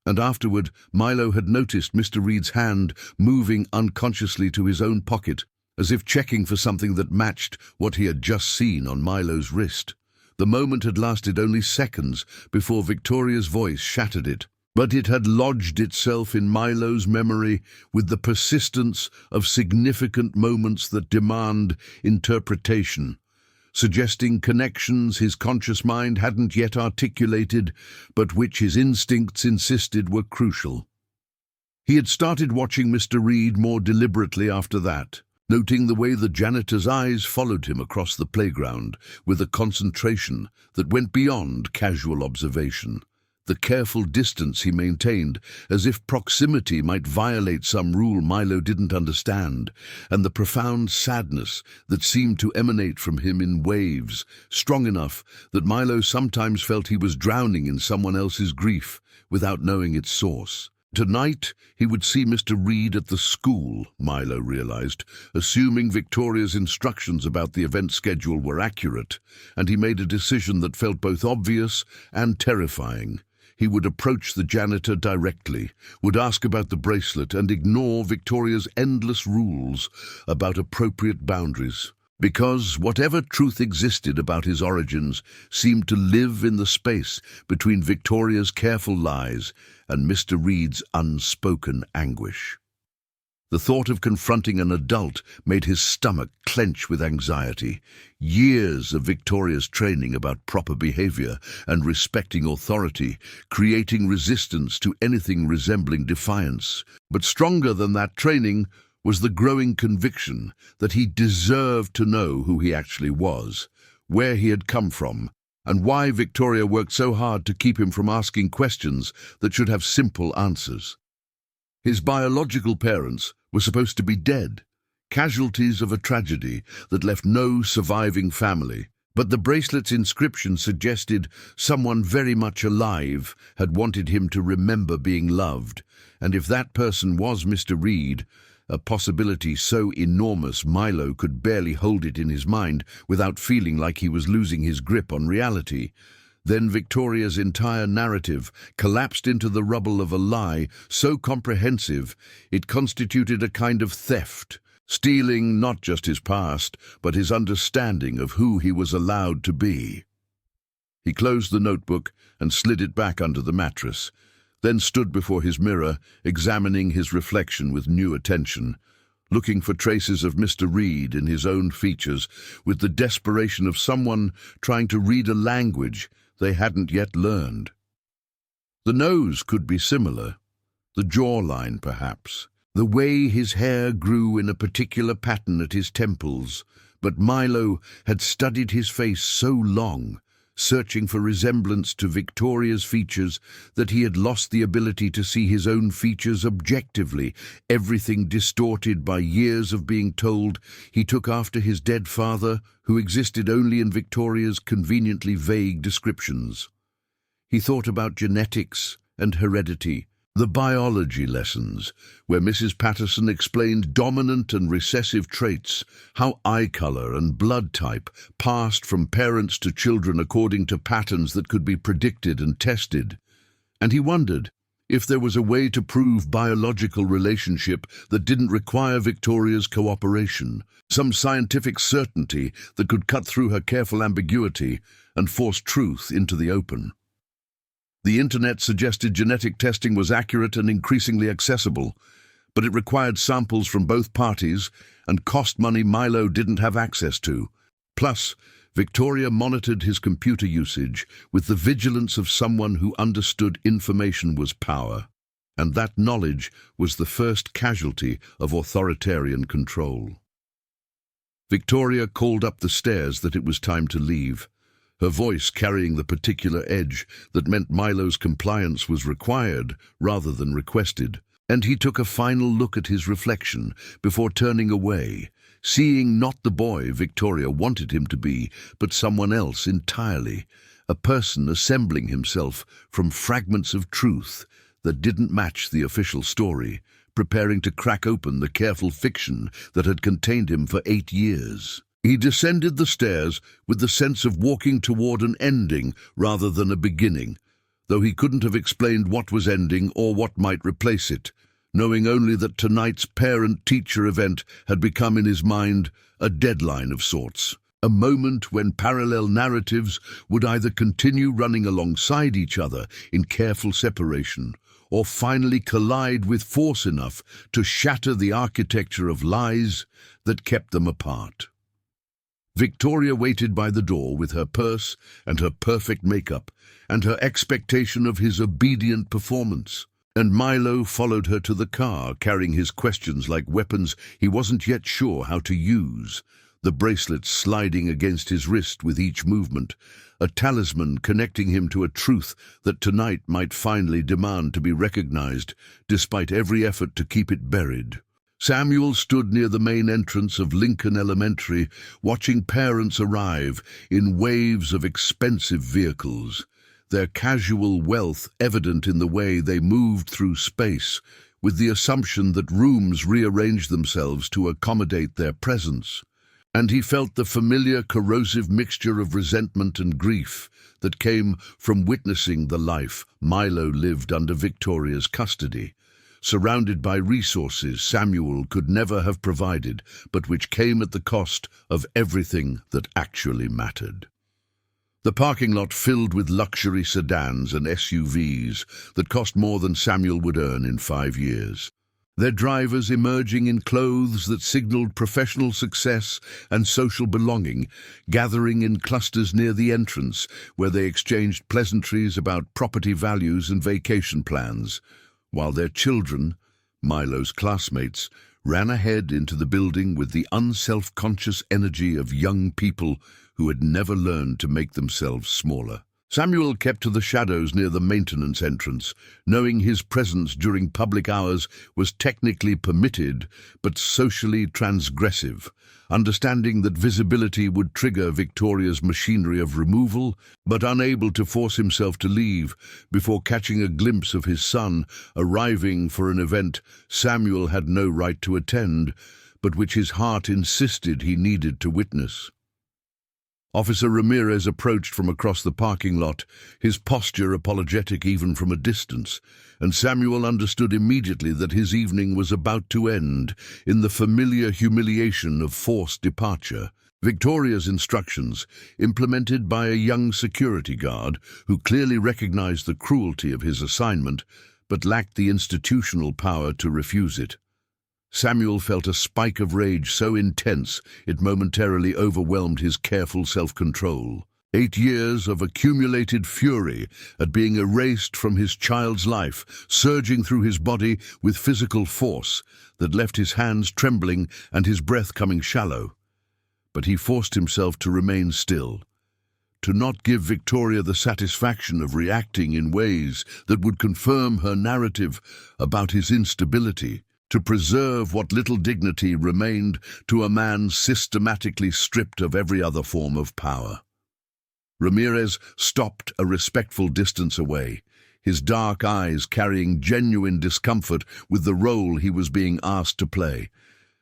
And afterward, Milo had noticed Mr. Reed's hand moving unconsciously to his own pocket, as if checking for something that matched what he had just seen on Milo's wrist. The moment had lasted only seconds before Victoria's voice shattered it, but it had lodged itself in Milo's memory with the persistence of significant moments that demand interpretation, suggesting connections his conscious mind hadn't yet articulated, but which his instincts insisted were crucial. He had started watching Mr. Reed more deliberately after that, noting the way the janitor's eyes followed him across the playground with a concentration that went beyond casual observation. The careful distance he maintained, as if proximity might violate some rule Milo didn't understand, and the profound sadness that seemed to emanate from him in waves, strong enough that Milo sometimes felt he was drowning in someone else's grief without knowing its source. Tonight, he would see Mr. Reed at the school, Milo realized, assuming Victoria's instructions about the event schedule were accurate, and he made a decision that felt both obvious and terrifying. He would approach the janitor directly, would ask about the bracelet and ignore Victoria's endless rules about appropriate boundaries, because whatever truth existed about his origins seemed to live in the space between Victoria's careful lies and Mr. Reed's unspoken anguish. The thought of confronting an adult made his stomach clench with anxiety. Years of Victoria's training about proper behavior and respecting authority, creating resistance to anything resembling defiance. But stronger than that training was the growing conviction that he deserved to know who he actually was, where he had come from, and why Victoria worked so hard to keep him from asking questions that should have simple answers. His biological parents were supposed to be dead, casualties of a tragedy that left no surviving family, but the bracelet's inscription suggested someone very much alive had wanted him to remember being loved, and if that person was Mr. Reed, a possibility so enormous Milo could barely hold it in his mind without feeling like he was losing his grip on reality, then Victoria's entire narrative collapsed into the rubble of a lie so comprehensive it constituted a kind of theft, stealing not just his past, but his understanding of who he was allowed to be. He closed the notebook and slid it back under the mattress, then stood before his mirror, examining his reflection with new attention, looking for traces of Mr. Reed in his own features with the desperation of someone trying to read a language they hadn't yet learned. The nose could be similar, the jawline perhaps, the way his hair grew in a particular pattern at his temples, but Milo had studied his face so long, searching for resemblance to Victoria's features, that he had lost the ability to see his own features objectively, everything distorted by years of being told he took after his dead father, who existed only in Victoria's conveniently vague descriptions. He thought about genetics and heredity, the biology lessons, where Mrs. Patterson explained dominant and recessive traits, how eye color and blood type passed from parents to children according to patterns that could be predicted and tested. And he wondered if there was a way to prove biological relationship that didn't require Victoria's cooperation, some scientific certainty that could cut through her careful ambiguity and force truth into the open. The internet suggested genetic testing was accurate and increasingly accessible, but it required samples from both parties and cost money Milo didn't have access to. Plus, Victoria monitored his computer usage with the vigilance of someone who understood information was power, and that knowledge was the first casualty of authoritarian control. Victoria called up the stairs that it was time to leave, her voice carrying the particular edge that meant Milo's compliance was required rather than requested, and he took a final look at his reflection before turning away, seeing not the boy Victoria wanted him to be, but someone else entirely, a person assembling himself from fragments of truth that didn't match the official story, preparing to crack open the careful fiction that had contained him for 8 years. He descended the stairs with the sense of walking toward an ending rather than a beginning, though he couldn't have explained what was ending or what might replace it, knowing only that tonight's parent-teacher event had become in his mind a deadline of sorts, a moment when parallel narratives would either continue running alongside each other in careful separation, or finally collide with force enough to shatter the architecture of lies that kept them apart. Victoria waited by the door with her purse and her perfect makeup and her expectation of his obedient performance, and Milo followed her to the car, carrying his questions like weapons he wasn't yet sure how to use, the bracelet sliding against his wrist with each movement, a talisman connecting him to a truth that tonight might finally demand to be recognized, despite every effort to keep it buried. Samuel stood near the main entrance of Lincoln Elementary, watching parents arrive in waves of expensive vehicles, their casual wealth evident in the way they moved through space, with the assumption that rooms rearranged themselves to accommodate their presence. And he felt the familiar corrosive mixture of resentment and grief that came from witnessing the life Milo lived under Victoria's custody, surrounded by resources Samuel could never have provided, but which came at the cost of everything that actually mattered. The parking lot filled with luxury sedans and SUVs that cost more than Samuel would earn in 5 years, their drivers emerging in clothes that signaled professional success and social belonging, gathering in clusters near the entrance, where they exchanged pleasantries about property values and vacation plans, while their children, Milo's classmates, ran ahead into the building with the unself-conscious energy of young people who had never learned to make themselves smaller. Samuel kept to the shadows near the maintenance entrance, knowing his presence during public hours was technically permitted but socially transgressive, understanding that visibility would trigger Victoria's machinery of removal, but unable to force himself to leave before catching a glimpse of his son arriving for an event Samuel had no right to attend, but which his heart insisted he needed to witness. Officer Ramirez approached from across the parking lot, his posture apologetic even from a distance, and Samuel understood immediately that his evening was about to end in the familiar humiliation of forced departure. Victoria's instructions, implemented by a young security guard who clearly recognized the cruelty of his assignment, but lacked the institutional power to refuse it. Samuel felt a spike of rage so intense it momentarily overwhelmed his careful self-control. 8 years of accumulated fury at being erased from his child's life, surging through his body with physical force that left his hands trembling and his breath coming shallow. But he forced himself to remain still, to not give Victoria the satisfaction of reacting in ways that would confirm her narrative about his instability, to preserve what little dignity remained to a man systematically stripped of every other form of power. Ramirez stopped a respectful distance away, his dark eyes carrying genuine discomfort with the role he was being asked to play.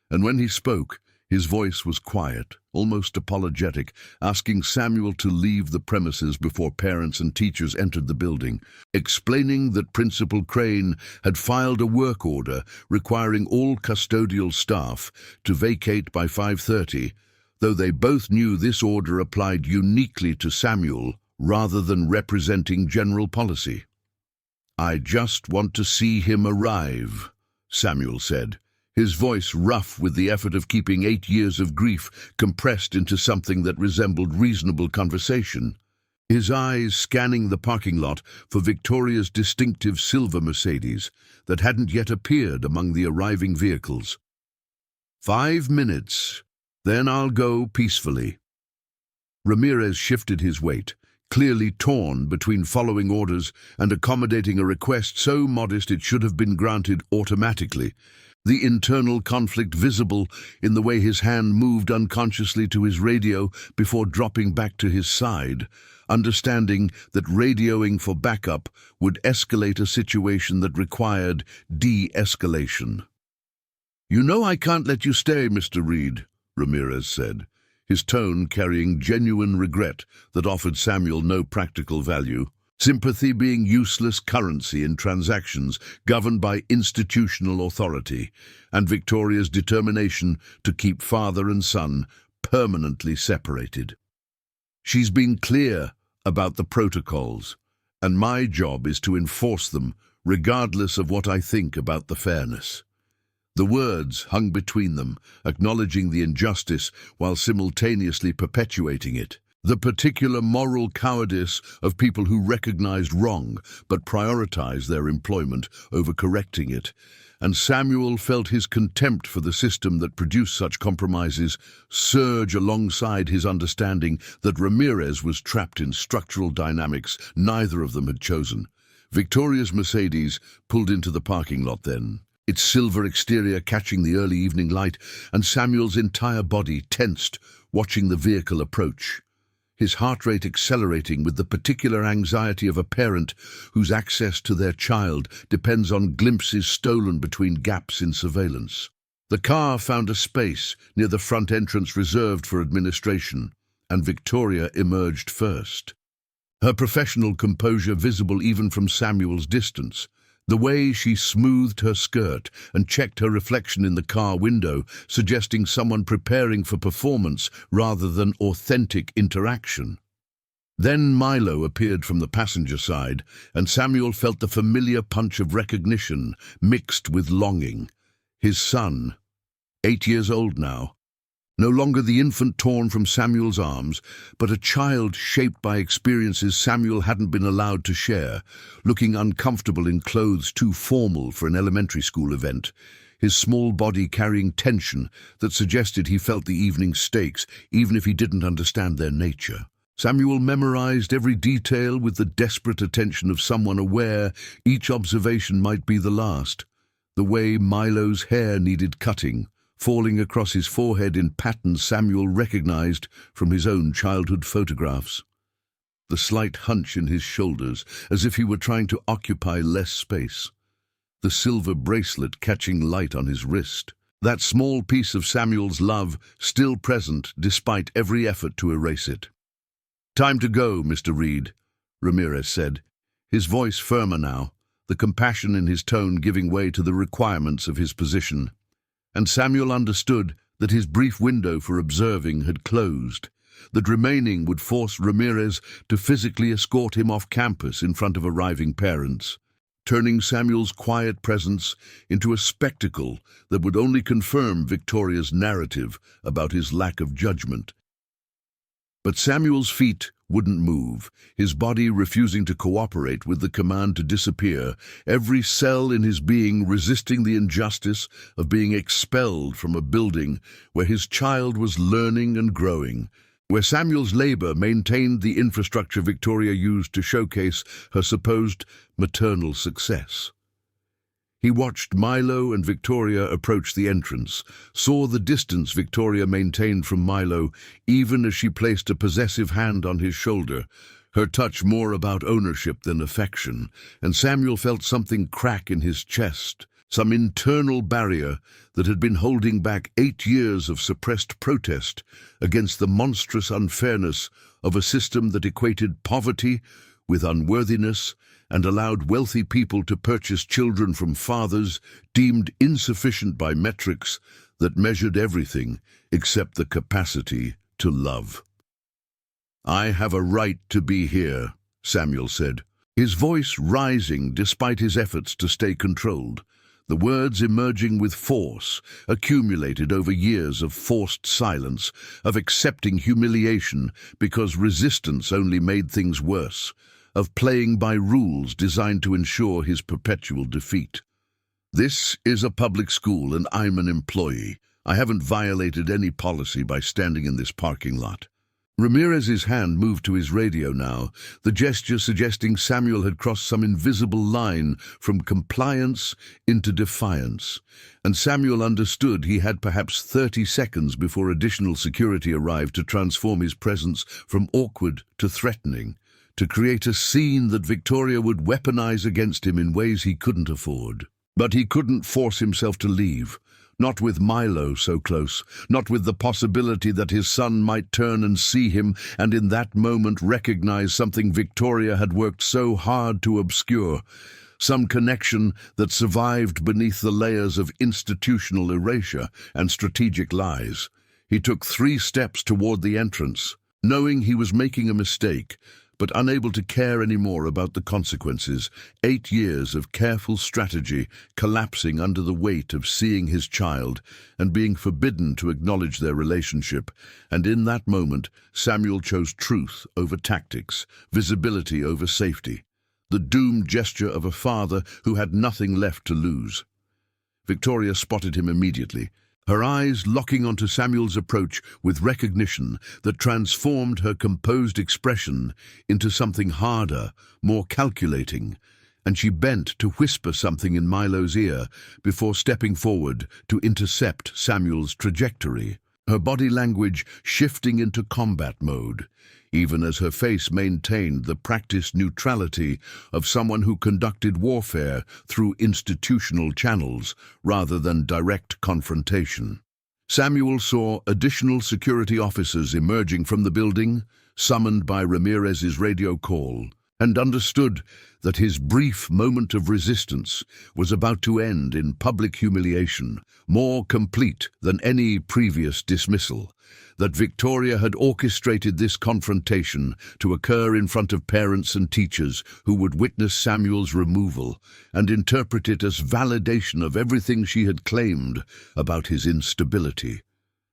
And when he spoke, his voice was quiet, almost apologetic, asking Samuel to leave the premises before parents and teachers entered the building, explaining that Principal Crane had filed a work order requiring all custodial staff to vacate by 5:30, though they both knew this order applied uniquely to Samuel rather than representing general policy. "I just want to see him arrive," Samuel said, his voice rough with the effort of keeping 8 years of grief compressed into something that resembled reasonable conversation, his eyes scanning the parking lot for Victoria's distinctive silver Mercedes that hadn't yet appeared among the arriving vehicles. 5 minutes. Then I'll go peacefully." Ramirez shifted his weight, clearly torn between following orders and accommodating a request so modest it should have been granted automatically, the internal conflict visible in the way his hand moved unconsciously to his radio before dropping back to his side, understanding that radioing for backup would escalate a situation that required de-escalation. "You know I can't let you stay, Mr. Reed," Ramirez said, his tone carrying genuine regret that offered Samuel no practical value, sympathy being useless currency in transactions governed by institutional authority, and Victoria's determination to keep father and son permanently separated. "She's been clear about the protocols, and my job is to enforce them regardless of what I think about the fairness." The words hung between them, acknowledging the injustice while simultaneously perpetuating it. The particular moral cowardice of people who recognized wrong but prioritized their employment over correcting it. And Samuel felt his contempt for the system that produced such compromises surge alongside his understanding that Ramirez was trapped in structural dynamics neither of them had chosen. Victoria's Mercedes pulled into the parking lot then, its silver exterior catching the early evening light, and Samuel's entire body tensed, watching the vehicle approach, his heart rate accelerating with the particular anxiety of a parent whose access to their child depends on glimpses stolen between gaps in surveillance. The car found a space near the front entrance reserved for administration, and Victoria emerged first, her professional composure visible even from Samuel's distance. The way she smoothed her skirt and checked her reflection in the car window, suggesting someone preparing for performance rather than authentic interaction. Then Milo appeared from the passenger side, and Samuel felt the familiar punch of recognition mixed with longing. His son, 8 years old now, no longer the infant torn from Samuel's arms, but a child shaped by experiences Samuel hadn't been allowed to share, looking uncomfortable in clothes too formal for an elementary school event, his small body carrying tension that suggested he felt the evening's stakes, even if he didn't understand their nature. Samuel memorized every detail with the desperate attention of someone aware each observation might be the last. The way Milo's hair needed cutting, falling across his forehead in patterns Samuel recognized from his own childhood photographs. The slight hunch in his shoulders, as if he were trying to occupy less space. The silver bracelet catching light on his wrist. That small piece of Samuel's love still present despite every effort to erase it. "Time to go, Mr. Reed," Ramirez said, his voice firmer now, the compassion in his tone giving way to the requirements of his position. And Samuel understood that his brief window for observing had closed, that remaining would force Ramirez to physically escort him off campus in front of arriving parents, turning Samuel's quiet presence into a spectacle that would only confirm Victoria's narrative about his lack of judgment. But Samuel's feet wouldn't move, his body refusing to cooperate with the command to disappear, every cell in his being resisting the injustice of being expelled from a building where his child was learning and growing, where Samuel's labor maintained the infrastructure Victoria used to showcase her supposed maternal success. He watched Milo and Victoria approach the entrance, saw the distance Victoria maintained from Milo even as she placed a possessive hand on his shoulder, her touch more about ownership than affection, and Samuel felt something crack in his chest, some internal barrier that had been holding back 8 years of suppressed protest against the monstrous unfairness of a system that equated poverty with unworthiness and allowed wealthy people to purchase children from fathers deemed insufficient by metrics that measured everything except the capacity to love. "I have a right to be here," Samuel said, his voice rising despite his efforts to stay controlled, the words emerging with force, accumulated over years of forced silence, of accepting humiliation because resistance only made things worse, of playing by rules designed to ensure his perpetual defeat. "This is a public school and I'm an employee. I haven't violated any policy by standing in this parking lot." Ramirez's hand moved to his radio now, the gesture suggesting Samuel had crossed some invisible line from compliance into defiance, and Samuel understood he had perhaps 30 seconds before additional security arrived to transform his presence from awkward to threatening, to create a scene that Victoria would weaponize against him in ways he couldn't afford. But he couldn't force himself to leave, not with Milo so close, not with the possibility that his son might turn and see him and in that moment recognize something Victoria had worked so hard to obscure, some connection that survived beneath the layers of institutional erasure and strategic lies. He took 3 steps toward the entrance, knowing he was making a mistake, but unable to care anymore about the consequences, 8 years of careful strategy collapsing under the weight of seeing his child and being forbidden to acknowledge their relationship. And in that moment, Samuel chose truth over tactics, visibility over safety, the doomed gesture of a father who had nothing left to lose. Victoria spotted him immediately, her eyes locking onto Samuel's approach with recognition that transformed her composed expression into something harder, more calculating, and she bent to whisper something in Milo's ear before stepping forward to intercept Samuel's trajectory, her body language shifting into combat mode, even as her face maintained the practiced neutrality of someone who conducted warfare through institutional channels rather than direct confrontation. Samuel saw additional security officers emerging from the building, summoned by Ramirez's radio call, and understood that his brief moment of resistance was about to end in public humiliation, more complete than any previous dismissal, that Victoria had orchestrated this confrontation to occur in front of parents and teachers who would witness Samuel's removal and interpret it as validation of everything she had claimed about his instability.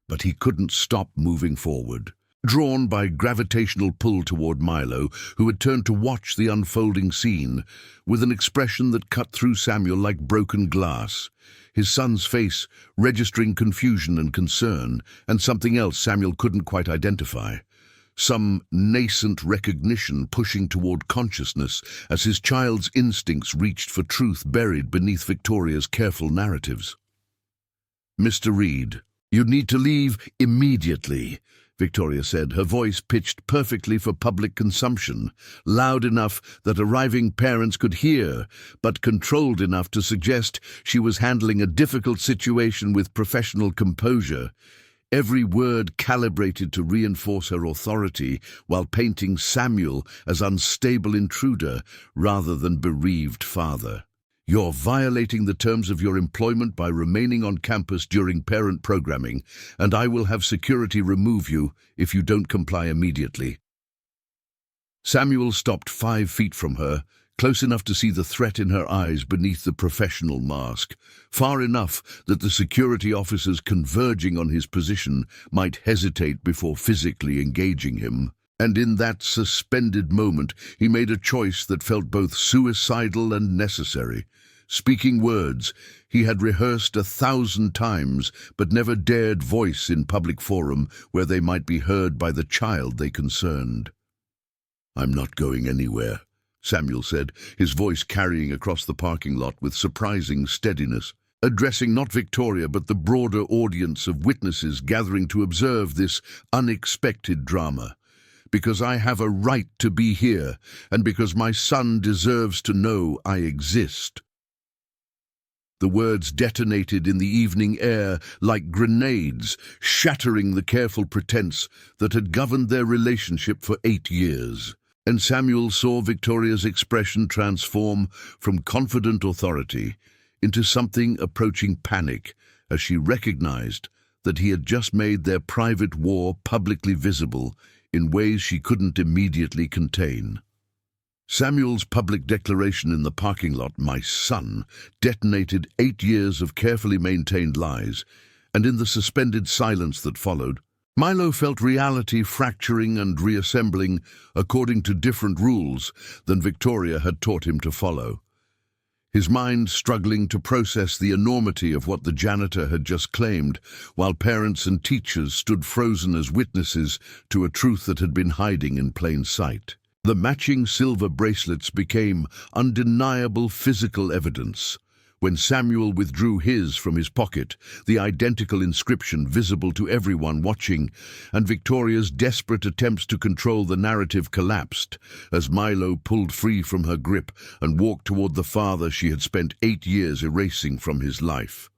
But he couldn't stop moving forward, drawn by gravitational pull toward Milo, who had turned to watch the unfolding scene with an expression that cut through Samuel like broken glass, his son's face registering confusion and concern, and something else Samuel couldn't quite identify, some nascent recognition pushing toward consciousness as his child's instincts reached for truth buried beneath Victoria's careful narratives. "Mr. Reed, you need to leave immediately," Victoria said, her voice pitched perfectly for public consumption, loud enough that arriving parents could hear, but controlled enough to suggest she was handling a difficult situation with professional composure, every word calibrated to reinforce her authority while painting Samuel as unstable intruder rather than bereaved father. "You're violating the terms of your employment by remaining on campus during parent programming, and I will have security remove you if you don't comply immediately." Samuel stopped 5 feet from her, close enough to see the threat in her eyes beneath the professional mask, far enough that the security officers converging on his position might hesitate before physically engaging him. And in that suspended moment, he made a choice that felt both suicidal and necessary. Speaking words he had rehearsed 1,000 times, but never dared voice in public forum where they might be heard by the child they concerned. "I'm not going anywhere," Samuel said, his voice carrying across the parking lot with surprising steadiness, addressing not Victoria but the broader audience of witnesses gathering to observe this unexpected drama. "Because I have a right to be here, and because my son deserves to know I exist." The words detonated in the evening air like grenades, shattering the careful pretense that had governed their relationship for 8 years. And Samuel saw Victoria's expression transform from confident authority into something approaching panic as she recognized that he had just made their private war publicly visible in ways she couldn't immediately contain. Samuel's public declaration in the parking lot, "My son," detonated 8 years of carefully maintained lies, and in the suspended silence that followed, Milo felt reality fracturing and reassembling according to different rules than Victoria had taught him to follow. His mind struggling to process the enormity of what the janitor had just claimed, while parents and teachers stood frozen as witnesses to a truth that had been hiding in plain sight. The matching silver bracelets became undeniable physical evidence. When Samuel withdrew his from his pocket, the identical inscription visible to everyone watching, and Victoria's desperate attempts to control the narrative collapsed as Milo pulled free from her grip and walked toward the father she had spent 8 years erasing from his life.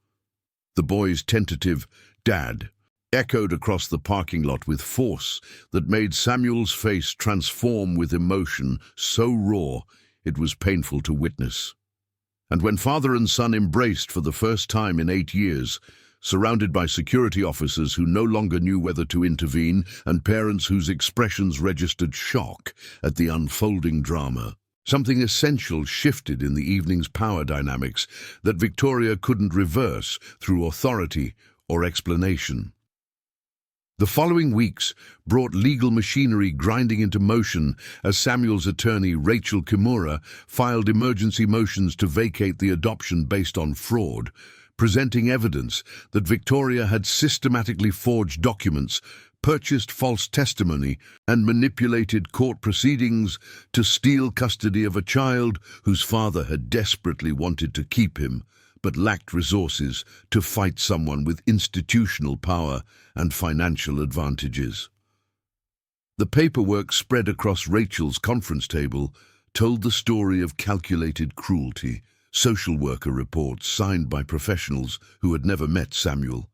The boy's tentative "Dad" echoed across the parking lot with force that made Samuel's face transform with emotion so raw it was painful to witness. And when father and son embraced for the first time in 8 years, surrounded by security officers who no longer knew whether to intervene and parents whose expressions registered shock at the unfolding drama, something essential shifted in the evening's power dynamics that Victoria couldn't reverse through authority or explanation. The following weeks brought legal machinery grinding into motion as Samuel's attorney, Rachel Kimura, filed emergency motions to vacate the adoption based on fraud, presenting evidence that Victoria had systematically forged documents, purchased false testimony, and manipulated court proceedings to steal custody of a child whose father had desperately wanted to keep him, but lacked resources to fight someone with institutional power and financial advantages. The paperwork spread across Rachel's conference table told the story of calculated cruelty, social worker reports signed by professionals who had never met Samuel,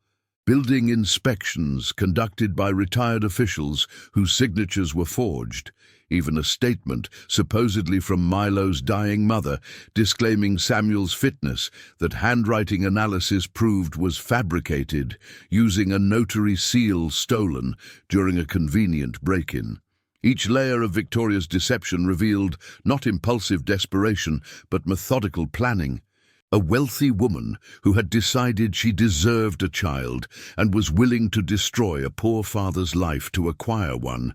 building inspections conducted by retired officials whose signatures were forged, even a statement supposedly from Milo's dying mother disclaiming Samuel's fitness that handwriting analysis proved was fabricated using a notary seal stolen during a convenient break-in. Each layer of Victoria's deception revealed not impulsive desperation but methodical planning. A wealthy woman who had decided she deserved a child and was willing to destroy a poor father's life to acquire one.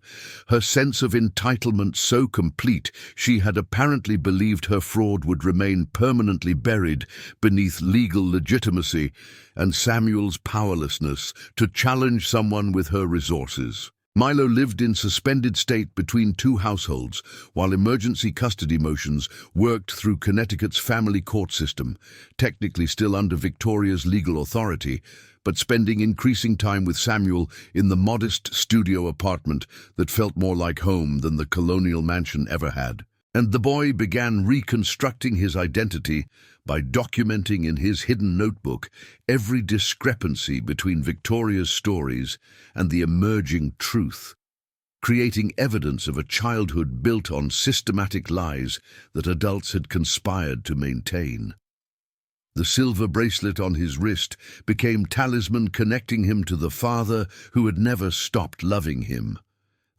Her sense of entitlement so complete she had apparently believed her fraud would remain permanently buried beneath legal legitimacy, and Samuel's powerlessness to challenge someone with her resources. Milo lived in suspended state between two households while emergency custody motions worked through Connecticut's family court system, technically still under Victoria's legal authority, but spending increasing time with Samuel in the modest studio apartment that felt more like home than the colonial mansion ever had. And the boy began reconstructing his identity by documenting in his hidden notebook every discrepancy between Victoria's stories and the emerging truth, creating evidence of a childhood built on systematic lies that adults had conspired to maintain. The silver bracelet on his wrist became talisman connecting him to the father who had never stopped loving him.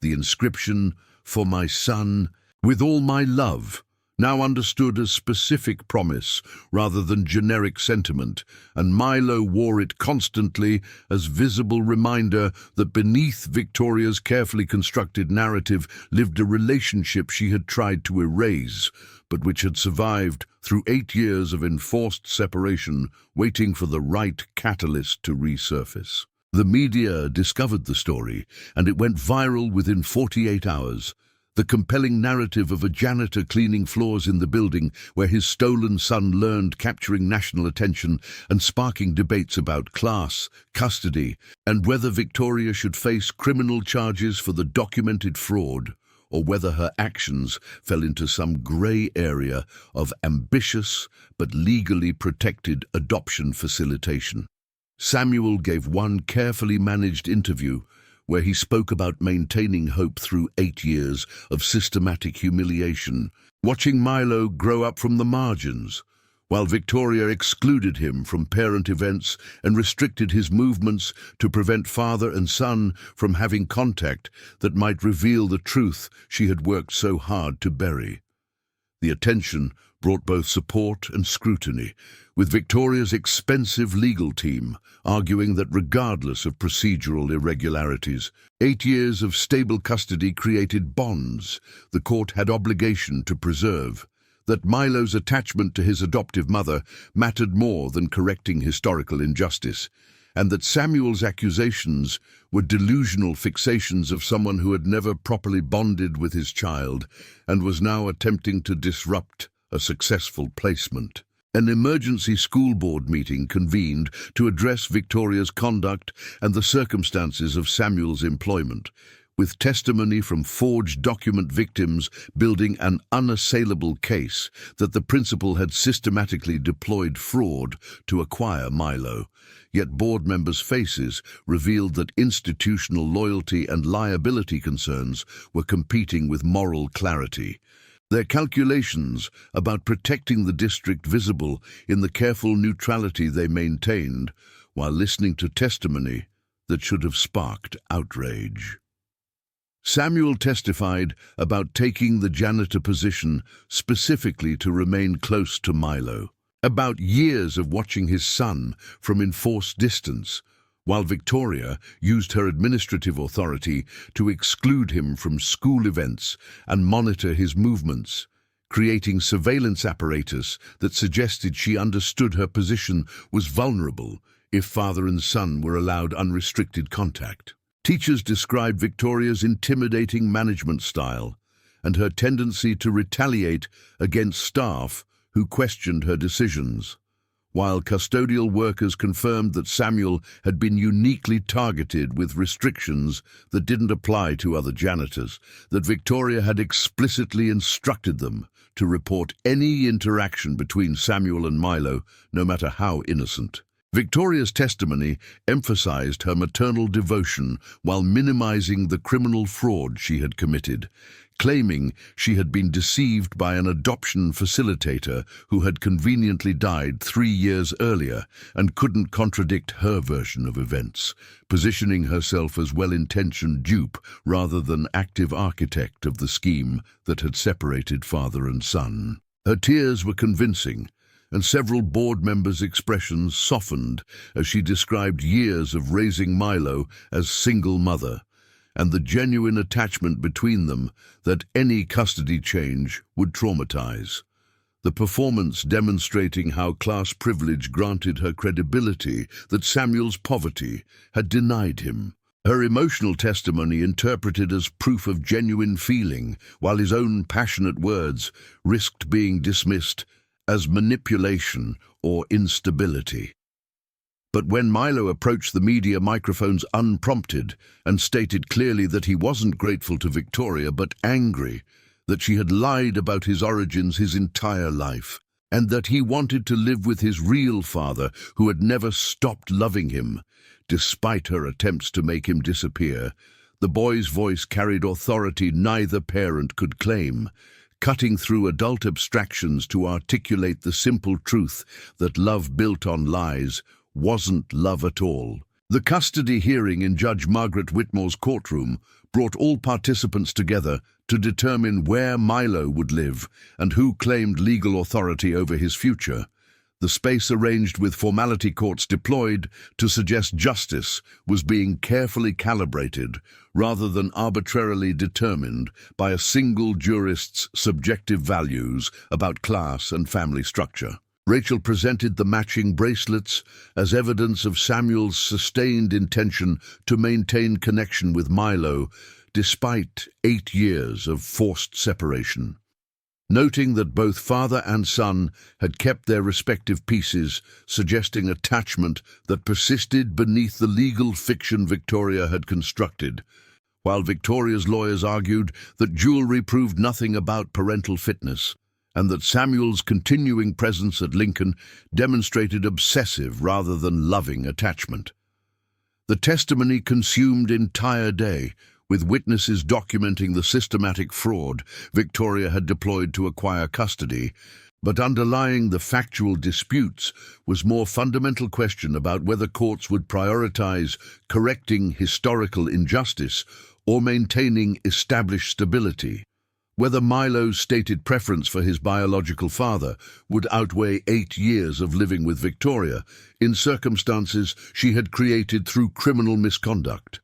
The inscription, "For my son, with all my love," now understood as specific promise rather than generic sentiment, and Milo wore it constantly as visible reminder that beneath Victoria's carefully constructed narrative lived a relationship she had tried to erase, but which had survived through 8 years of enforced separation, waiting for the right catalyst to resurface. The media discovered the story, and it went viral within 48 hours. The compelling narrative of a janitor cleaning floors in the building where his stolen son learned, capturing national attention and sparking debates about class, custody, and whether Victoria should face criminal charges for the documented fraud, or whether her actions fell into some grey area of ambitious but legally protected adoption facilitation. Samuel gave one carefully managed interview where he spoke about maintaining hope through 8 years of systematic humiliation, watching Milo grow up from the margins, while Victoria excluded him from parent events and restricted his movements to prevent father and son from having contact that might reveal the truth she had worked so hard to bury. The attention brought both support and scrutiny, with Victoria's expensive legal team arguing that regardless of procedural irregularities, 8 years of stable custody created bonds the court had obligation to preserve, that Milo's attachment to his adoptive mother mattered more than correcting historical injustice, and that Samuel's accusations were delusional fixations of someone who had never properly bonded with his child and was now attempting to disrupt a successful placement. An emergency school board meeting convened to address Victoria's conduct and the circumstances of Samuel's employment, with testimony from forged document victims building an unassailable case that the principal had systematically deployed fraud to acquire Milo. Yet board members' faces revealed that institutional loyalty and liability concerns were competing with moral clarity. Their calculations about protecting the district visible in the careful neutrality they maintained while listening to testimony that should have sparked outrage. Samuel testified about taking the janitor position specifically to remain close to Milo, about years of watching his son from enforced distance, while Victoria used her administrative authority to exclude him from school events and monitor his movements, creating surveillance apparatus that suggested she understood her position was vulnerable if father and son were allowed unrestricted contact. Teachers described Victoria's intimidating management style and her tendency to retaliate against staff who questioned her decisions, while custodial workers confirmed that Samuel had been uniquely targeted with restrictions that didn't apply to other janitors, that Victoria had explicitly instructed them to report any interaction between Samuel and Milo, no matter how innocent. Victoria's testimony emphasized her maternal devotion while minimizing the criminal fraud she had committed, claiming she had been deceived by an adoption facilitator who had conveniently died 3 years earlier and couldn't contradict her version of events, positioning herself as well-intentioned dupe rather than active architect of the scheme that had separated father and son. Her tears were convincing, and several board members' expressions softened as she described years of raising Milo as single mother, and the genuine attachment between them that any custody change would traumatize. The performance demonstrating how class privilege granted her credibility that Samuel's poverty had denied him. Her emotional testimony interpreted as proof of genuine feeling, while his own passionate words risked being dismissed as manipulation or instability. But when Milo approached the media microphones unprompted and stated clearly that he wasn't grateful to Victoria but angry, that she had lied about his origins his entire life, and that he wanted to live with his real father who had never stopped loving him, despite her attempts to make him disappear, the boy's voice carried authority neither parent could claim, cutting through adult abstractions to articulate the simple truth that love built on lies wasn't love at all. The custody hearing in Judge Margaret Whitmore's courtroom brought all participants together to determine where Milo would live and who claimed legal authority over his future. The space arranged with formality courts deployed to suggest justice was being carefully calibrated rather than arbitrarily determined by a single jurist's subjective values about class and family structure. Rachel presented the matching bracelets as evidence of Samuel's sustained intention to maintain connection with Milo despite 8 years of forced separation. Noting that both father and son had kept their respective pieces, suggesting attachment that persisted beneath the legal fiction Victoria had constructed, while Victoria's lawyers argued that jewelry proved nothing about parental fitness, and that Samuel's continuing presence at Lincoln demonstrated obsessive rather than loving attachment. The testimony consumed entire day, with witnesses documenting the systematic fraud Victoria had deployed to acquire custody, but underlying the factual disputes was more fundamental question about whether courts would prioritize correcting historical injustice or maintaining established stability, whether Milo's stated preference for his biological father would outweigh 8 years of living with Victoria in circumstances she had created through criminal misconduct.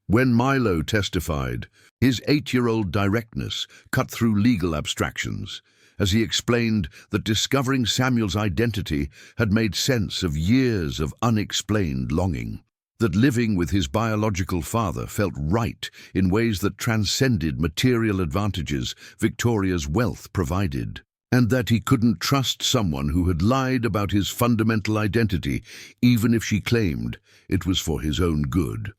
When Milo testified, his 8-year-old directness cut through legal abstractions, as he explained that discovering Samuel's identity had made sense of years of unexplained longing, that living with his biological father felt right in ways that transcended material advantages Victoria's wealth provided, and that he couldn't trust someone who had lied about his fundamental identity, even if she claimed it was for his own good.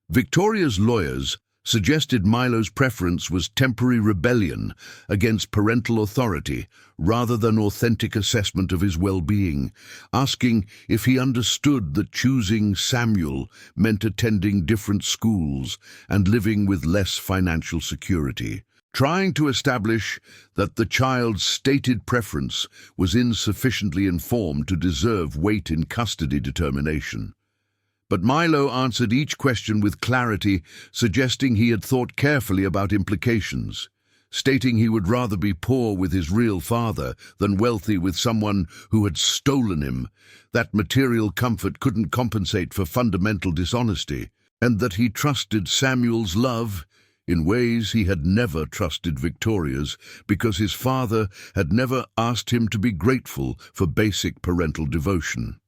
Victoria's lawyers suggested Milo's preference was temporary rebellion against parental authority rather than authentic assessment of his well-being, asking if he understood that choosing Samuel meant attending different schools and living with less financial security, trying to establish that the child's stated preference was insufficiently informed to deserve weight in custody determination. But Milo answered each question with clarity, suggesting he had thought carefully about implications, stating he would rather be poor with his real father than wealthy with someone who had stolen him, that material comfort couldn't compensate for fundamental dishonesty, and that he trusted Samuel's love in ways he had never trusted Victoria's, because his father had never asked him to be grateful for basic parental devotion.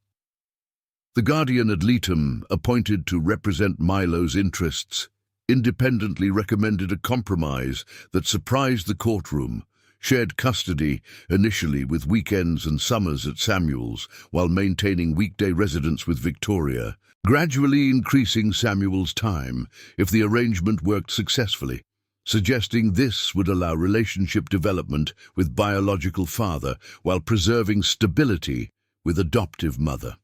The guardian ad litem, appointed to represent Milo's interests, independently recommended a compromise that surprised the courtroom, shared custody initially with weekends and summers at Samuel's while maintaining weekday residence with Victoria, gradually increasing Samuel's time if the arrangement worked successfully, suggesting this would allow relationship development with biological father while preserving stability with adoptive mother.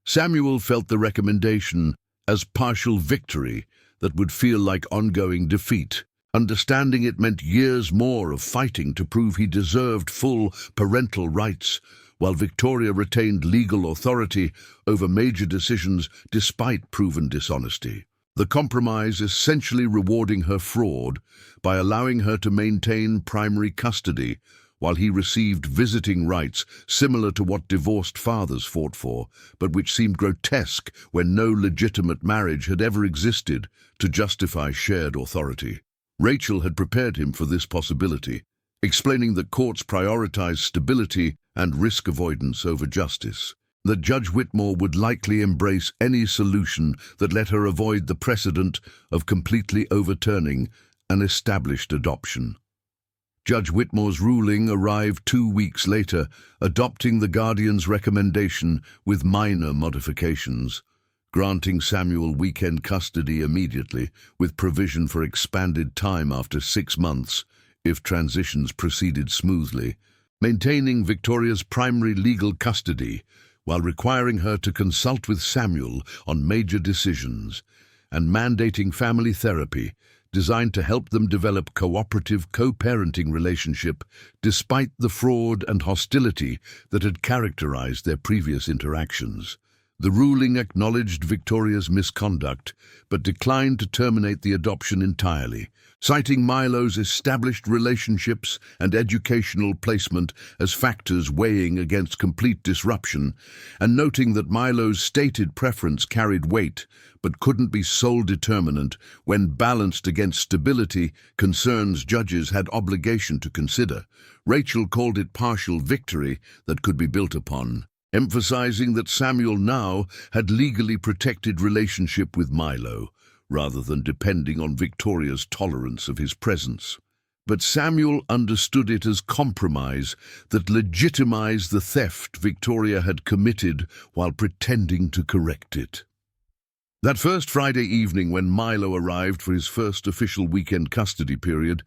Samuel felt the recommendation as partial victory that would feel like ongoing defeat, understanding it meant years more of fighting to prove he deserved full parental rights, while Victoria retained legal authority over major decisions despite proven dishonesty. The compromise essentially rewarding her fraud by allowing her to maintain primary custody, while he received visiting rights similar to what divorced fathers fought for, but which seemed grotesque when no legitimate marriage had ever existed to justify shared authority. Rachel had prepared him for this possibility, explaining that courts prioritize stability and risk avoidance over justice, that Judge Whitmore would likely embrace any solution that let her avoid the precedent of completely overturning an established adoption. Judge Whitmore's ruling arrived 2 weeks later, adopting the guardian's recommendation with minor modifications, granting Samuel weekend custody immediately, with provision for expanded time after 6 months, if transitions proceeded smoothly, maintaining Victoria's primary legal custody, while requiring her to consult with Samuel on major decisions, and mandating family therapy, designed to help them develop cooperative co-parenting relationship despite the fraud and hostility that had characterized their previous interactions. The ruling acknowledged Victoria's misconduct, but declined to terminate the adoption entirely, citing Milo's established relationships and educational placement as factors weighing against complete disruption, and noting that Milo's stated preference carried weight but couldn't be sole determinant when balanced against stability, concerns judges had obligation to consider. Rachel called it partial victory that could be built upon, emphasizing that Samuel now had legally protected relationship with Milo, rather than depending on Victoria's tolerance of his presence. But Samuel understood it as compromise that legitimized the theft Victoria had committed while pretending to correct it. That first Friday evening when Milo arrived for his first official weekend custody period,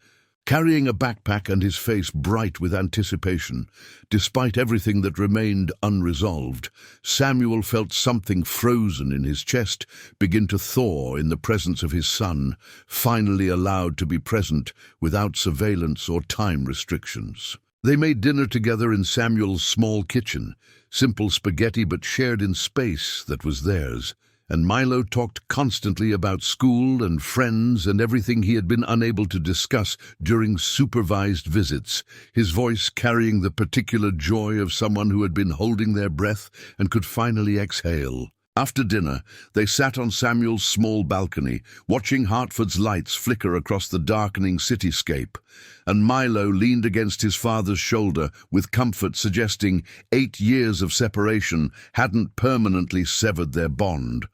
carrying a backpack and his face bright with anticipation, despite everything that remained unresolved, Samuel felt something frozen in his chest begin to thaw in the presence of his son, finally allowed to be present without surveillance or time restrictions. They made dinner together in Samuel's small kitchen, simple spaghetti but shared in space that was theirs. And Milo talked constantly about school and friends and everything he had been unable to discuss during supervised visits, his voice carrying the particular joy of someone who had been holding their breath and could finally exhale. After dinner, they sat on Samuel's small balcony, watching Hartford's lights flicker across the darkening cityscape, and Milo leaned against his father's shoulder with comfort, suggesting 8 years of separation hadn't permanently severed their bond,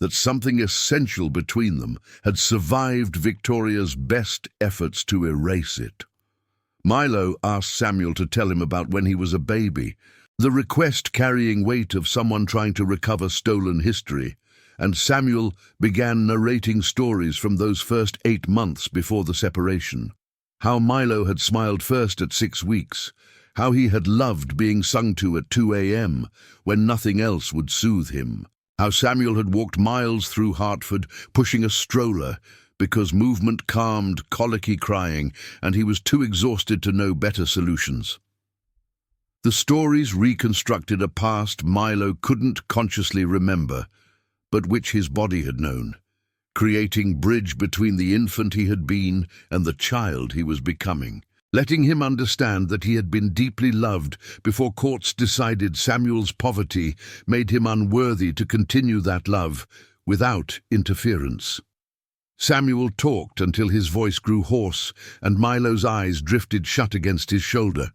that something essential between them had survived Victoria's best efforts to erase it. Milo asked Samuel to tell him about when he was a baby, the request carrying weight of someone trying to recover stolen history, and Samuel began narrating stories from those first 8 months before the separation. How Milo had smiled first at 6 weeks, how he had loved being sung to at 2 a.m. when nothing else would soothe him, how Samuel had walked miles through Hartford pushing a stroller because movement calmed colicky crying and he was too exhausted to know better solutions. The stories reconstructed a past Milo couldn't consciously remember, but which his body had known, creating bridge between the infant he had been and the child he was becoming, letting him understand that he had been deeply loved before courts decided Samuel's poverty made him unworthy to continue that love without interference. Samuel talked until his voice grew hoarse and Milo's eyes drifted shut against his shoulder,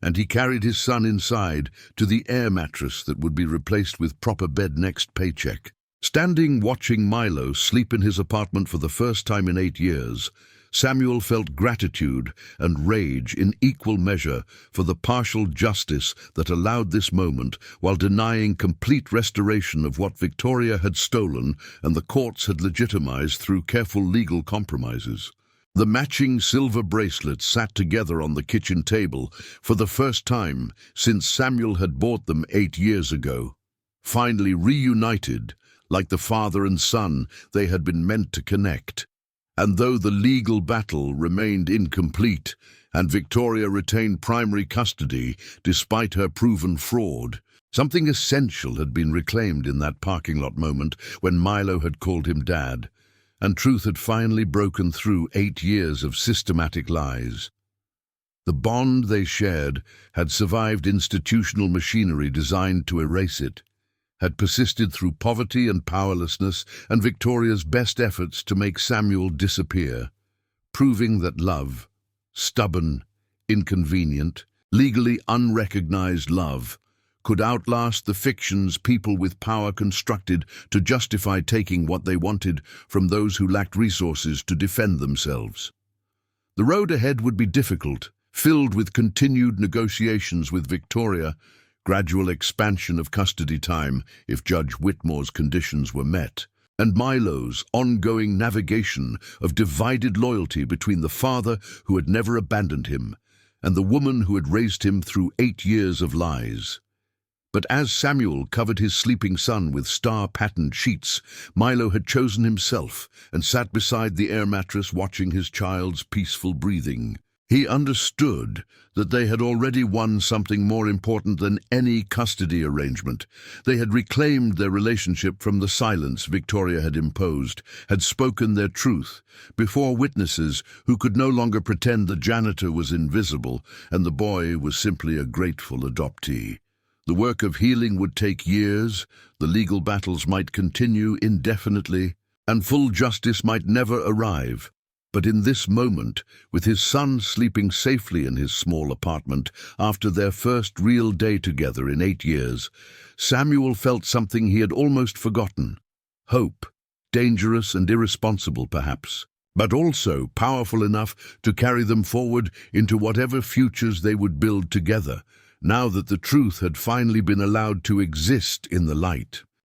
and he carried his son inside to the air mattress that would be replaced with proper bed next paycheck. Standing watching Milo sleep in his apartment for the first time in 8 years, Samuel felt gratitude and rage in equal measure for the partial justice that allowed this moment while denying complete restoration of what Victoria had stolen and the courts had legitimized through careful legal compromises. The matching silver bracelets sat together on the kitchen table for the first time since Samuel had bought them 8 years ago. Finally reunited, like the father and son they had been meant to connect. And though the legal battle remained incomplete and Victoria retained primary custody despite her proven fraud, something essential had been reclaimed in that parking lot moment when Milo had called him Dad, and truth had finally broken through 8 years of systematic lies. The bond they shared had survived institutional machinery designed to erase it, had persisted through poverty and powerlessness and Victoria's best efforts to make Samuel disappear, proving that love, stubborn, inconvenient, legally unrecognized love, could outlast the fictions people with power constructed to justify taking what they wanted from those who lacked resources to defend themselves. The road ahead would be difficult, filled with continued negotiations with Victoria, gradual expansion of custody time if Judge Whitmore's conditions were met, and Milo's ongoing navigation of divided loyalty between the father who had never abandoned him and the woman who had raised him through 8 years of lies. But as Samuel covered his sleeping son with star-patterned sheets, Milo had chosen himself and sat beside the air mattress watching his child's peaceful breathing. He understood that they had already won something more important than any custody arrangement. They had reclaimed their relationship from the silence Victoria had imposed, had spoken their truth, before witnesses who could no longer pretend the janitor was invisible and the boy was simply a grateful adoptee. The work of healing would take years, the legal battles might continue indefinitely, and full justice might never arrive. But in this moment, with his son sleeping safely in his small apartment after their first real day together in 8 years, Samuel felt something he had almost forgotten. Hope, dangerous and irresponsible perhaps, but also powerful enough to carry them forward into whatever futures they would build together, now that the truth had finally been allowed to exist in the light.